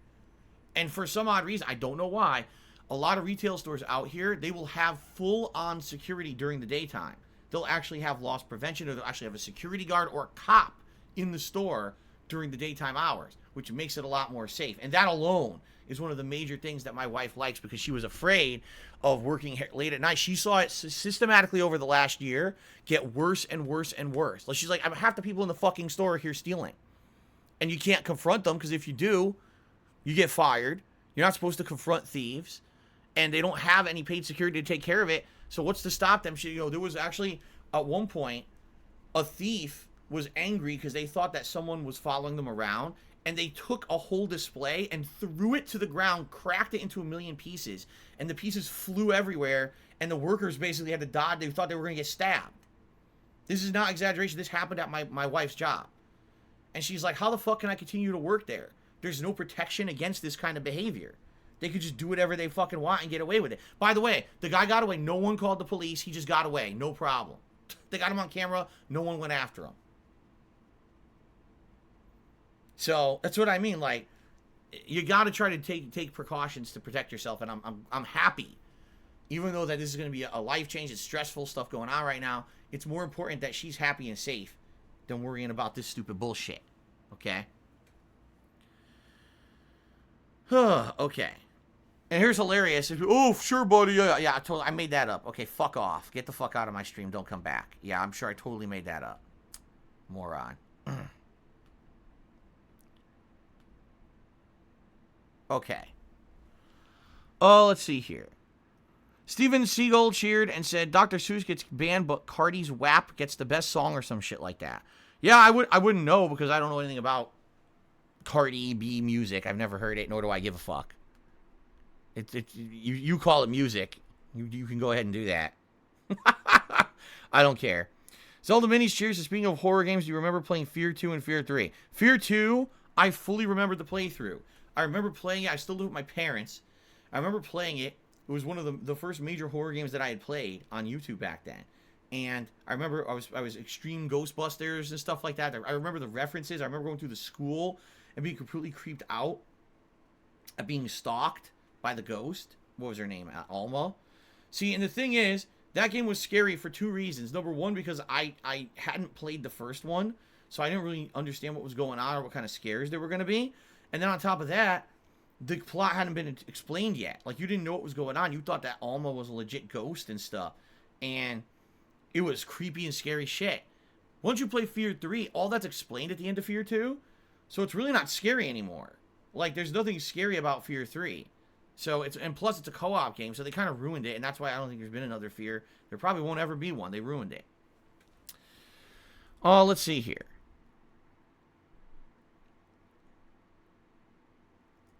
And for some odd reason, I don't know why, a lot of retail stores out here, they will have full-on security during the daytime. They'll actually have loss prevention, or they'll actually have a security guard or a cop in the store during the daytime hours. which makes it a lot more safe. And that alone is one of the major things that my wife likes, because she was afraid of working late at night. She saw it systematically over the last year get worse and worse and worse. Like, she's like, half the people in the fucking store are here stealing. And you can't confront them, because if you do, you get fired. You're not supposed to confront thieves. And they don't have any paid security to take care of it. So what's to stop them? There was actually, at one point, a thief was angry because they thought that someone was following them around, and they took a whole display and threw it to the ground, cracked it into a million pieces, and the pieces flew everywhere, and the workers basically had to dodge. They thought they were going to get stabbed. This is not exaggeration. This happened at my wife's job. And she's like, how the fuck can I continue to work there? There's no protection against this kind of behavior. They could just do whatever they fucking want and get away with it. By the way, the guy got away. No one called the police. He just got away. No problem. They got him on camera. No one went after him. So that's what I mean. Like, you got to try to take precautions to protect yourself. And I'm happy, even though that this is going to be a life change. It's stressful stuff going on right now. It's more important that she's happy and safe than worrying about this stupid bullshit. Okay. Okay. And here's hilarious. Oh, sure, buddy. Yeah, I made that up. Okay, fuck off. Get the fuck out of my stream. Don't come back. Yeah, I'm sure I totally made that up. Moron. Okay. Oh, let's see here. Steven Seagull cheered and said Dr. Seuss gets banned, but Cardi's WAP gets the best song or some shit like that. Yeah, I wouldn't know, because I don't know anything about Cardi B music. I've never heard it, nor do I give a fuck. You call it music. You can go ahead and do that. I don't care. Zelda Minis cheers. So speaking of horror games, do you remember playing Fear 2 and Fear 3? Fear 2, I fully remember the playthrough. I remember playing it. I still live with my parents. I remember playing it. It was one of the first major horror games that I had played on YouTube back then. And I remember I was Extreme Ghostbusters and stuff like that. I remember the references. I remember going through the school and being completely creeped out at being stalked by the ghost. What was her name? Alma. See, and the thing is, that game was scary for two reasons. Number one, because I hadn't played the first one, so I didn't really understand what was going on or what kind of scares there were going to be. And then on top of that, the plot hadn't been explained yet. Like, you didn't know what was going on. You thought that Alma was a legit ghost and stuff. And it was creepy and scary shit. Once you play Fear 3, all that's explained at the end of Fear 2. So it's really not scary anymore. Like, there's nothing scary about Fear 3. So and plus it's a co-op game, so they kind of ruined it, and that's why I don't think there's been another Fear. There probably won't ever be one. They ruined it. Oh, let's see here.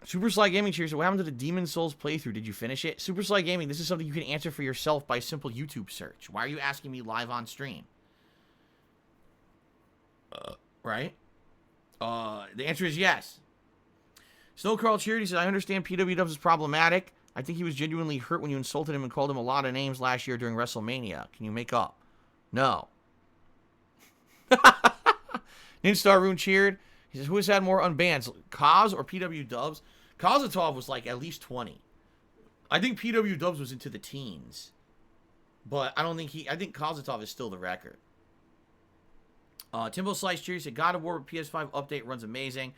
Super Sly Gaming cheers. So what happened to the Demon Souls playthrough? Did you finish it? Super Sly Gaming, this is something you can answer for yourself by a simple YouTube search. Why are you asking me live on stream? Right? The answer is yes. Snowcrawl Charity says, I understand PW Dubs is problematic. I think he was genuinely hurt when you insulted him and called him a lot of names last year during WrestleMania. Can you make up? No. Ninstar Rune cheered. He says, who has had more unbans, Kaz or PW Dubs? Kozatov was like at least 20. I think PW Dubs was into the teens. But I think Kozatov is still the record. Timbo Slice cheers. Said, God of War PS5 update runs amazing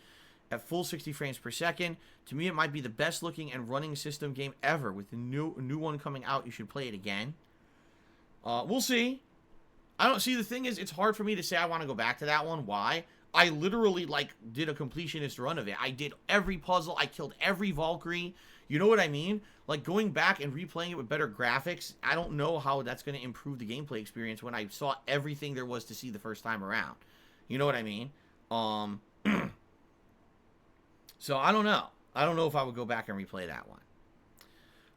at full 60 frames per second. To me, it might be the best looking and running system game ever. With the new one coming out, you should play it again. We'll see. I don't see. The thing is, it's hard for me to say I want to go back to that one. Why? I literally, did a completionist run of it. I did every puzzle. I killed every Valkyrie. You know what I mean? Like, going back and replaying it with better graphics, I don't know how that's going to improve the gameplay experience when I saw everything there was to see the first time around. You know what I mean? So, I don't know. I don't know if I would go back and replay that one.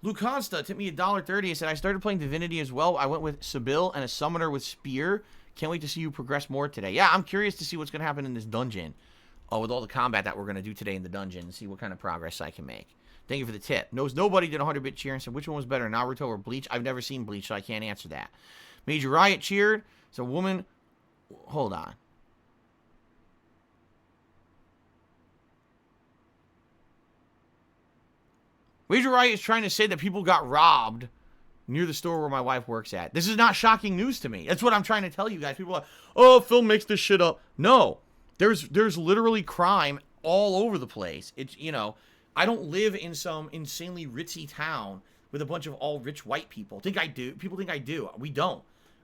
Luke Consta tipped me $1.30 and said, I started playing Divinity as well. I went with Sibyl and a summoner with Spear. Can't wait to see you progress more today. Yeah, I'm curious to see what's going to happen in this dungeon. With all the combat that we're going to do today in the dungeon. And see what kind of progress I can make. Thank you for the tip. Knows Nobody did 100-bit cheer and said, which one was better, Naruto or Bleach? I've never seen Bleach, so I can't answer that. Major Riot cheered. It's a woman. Hold on. Major Riot is trying to say that people got robbed near the store where my wife works at. This is not shocking news to me. That's what I'm trying to tell you guys. People are like, oh, Phil makes this shit up. No. There's literally crime all over the place. It's, you know, I don't live in some insanely ritzy town with a bunch of all rich white people. Think I do? People think I do. We don't.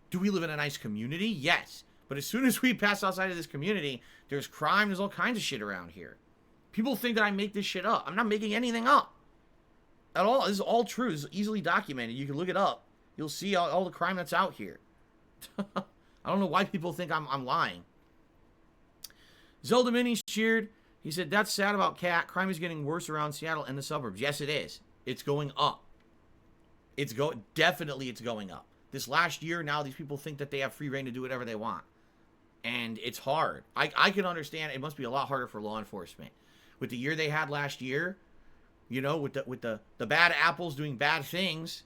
Do we live in a nice community? Yes. But as soon as we pass outside of this community, there's crime, there's all kinds of shit around here. People think that I make this shit up. I'm not making anything up at all. This is all true. This is easily documented. You can look it up. You'll see all the crime that's out here. I don't know why people think I'm lying. Zelda Mini's cheered. He said, that's sad about Cat. Crime is getting worse around Seattle and the suburbs. Yes, it is. It's going up. Definitely it's going up. This last year, now these people think that they have free reign to do whatever they want. And it's hard. I can understand it must be a lot harder for law enforcement. With the year they had last year, you know, with the bad apples doing bad things,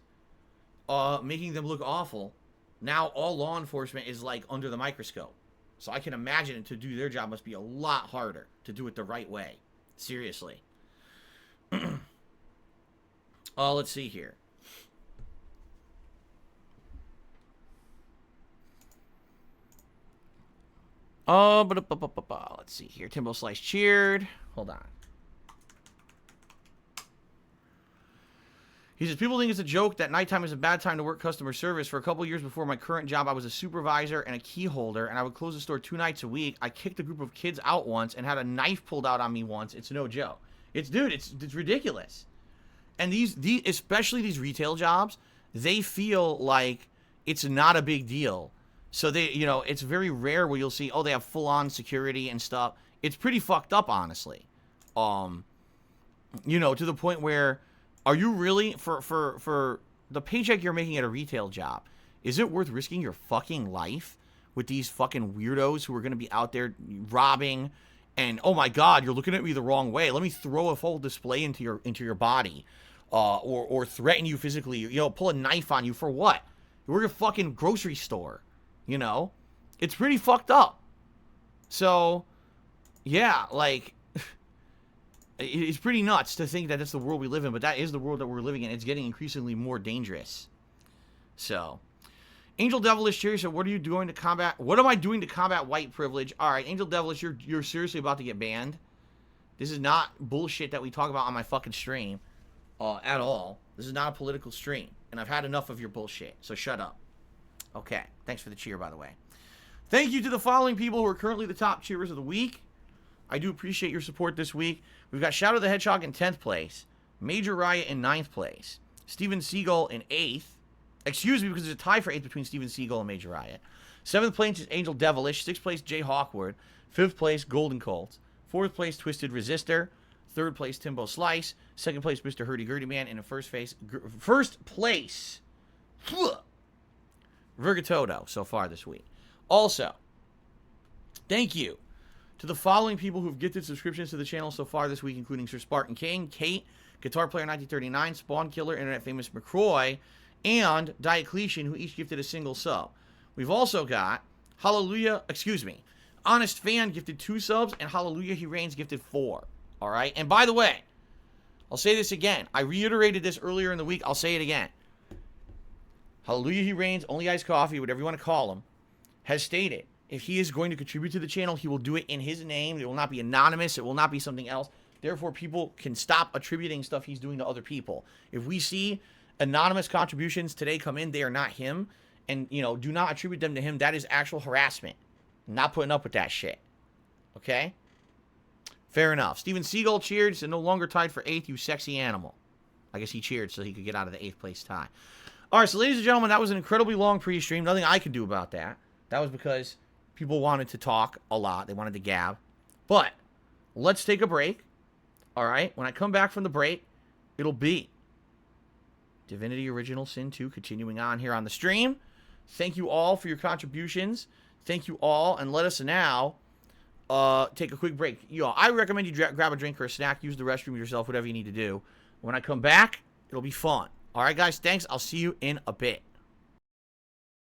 making them look awful. Now all law enforcement is like under the microscope. So I can imagine to do their job must be a lot harder to do it the right way. Seriously. Let's see here. Let's see here. Timbo Slice cheered. Hold on. He says, people think it's a joke that nighttime is a bad time to work customer service. For a couple years before my current job, I was a supervisor and a key holder, and I would close the store 2 nights a week. I kicked a group of kids out once and had a knife pulled out on me once. It's no joke. It's ridiculous. And especially these retail jobs, they feel like it's not a big deal. So they, you know, it's very rare where you'll see, oh, they have full-on security and stuff. It's pretty fucked up, honestly. You know, to the point where, are you really, for the paycheck you're making at a retail job, is it worth risking your fucking life with these fucking weirdos who are going to be out there robbing and, oh my God, you're looking at me the wrong way. Let me throw a full display into your body, or threaten you physically, you know, pull a knife on you for what? We're a fucking grocery store, you know? It's pretty fucked up. So, yeah, like, it's pretty nuts to think that that's the world we live in, but that is the world that we're living in. It's getting increasingly more dangerous. So, Angel Devilish here said, what am I doing to combat white privilege? All right, Angel Devilish, you're seriously about to get banned. This is not bullshit that we talk about on my fucking stream at all. This is not a political stream, and I've had enough of your bullshit, so shut up. Okay, thanks for the cheer, by the way. Thank you to the following people who are currently the top cheerers of the week. I do appreciate your support this week. We've got Shadow the Hedgehog in 10th place, Major Riot in 9th place, Steven Seagal in 8th. Excuse me, because there's a tie for 8th between Steven Seagal and Major Riot. 7th place is Angel Devilish. 6th place, Jay Hawkwood. 5th place, Golden Colts. 4th place, Twisted Resistor. 3rd place, Timbo Slice. 2nd place, Mr. Hurdy-Gurdy Man. And in first place, Vergatodo so far this week. Also, thank you to the following people who've gifted subscriptions to the channel so far this week, including Sir Spartan King, Kate, Guitar Player 1939, Spawn Killer, Internet Famous McCroy, and Diocletian, who each gifted a single sub. We've also got Honest Fan gifted 2 subs, and Hallelujah He Reigns gifted 4. All right? And by the way, I'll say this again. I reiterated this earlier in the week. I'll say it again. Hallelujah He Reigns, Only Iced Coffee, whatever you want to call him, has stated, if he is going to contribute to the channel, he will do it in his name. It will not be anonymous. It will not be something else. Therefore, people can stop attributing stuff he's doing to other people. If we see anonymous contributions today come in, they are not him. And, you know, do not attribute them to him. That is actual harassment. I'm not putting up with that shit. Okay? Fair enough. Steven Seagal cheered. He said, no longer tied for 8th, you sexy animal. I guess he cheered so he could get out of the 8th place tie. All right, so ladies and gentlemen, that was an incredibly long pre-stream. Nothing I could do about that. That was because people wanted to talk a lot. They wanted to gab. But let's take a break. All right? When I come back from the break, it'll be Divinity Original Sin 2 continuing on here on the stream. Thank you all for your contributions. Thank you all. And let us now take a quick break. You all, I recommend you grab a drink or a snack. Use the restroom yourself, whatever you need to do. When I come back, it'll be fun. All right, guys? Thanks. I'll see you in a bit.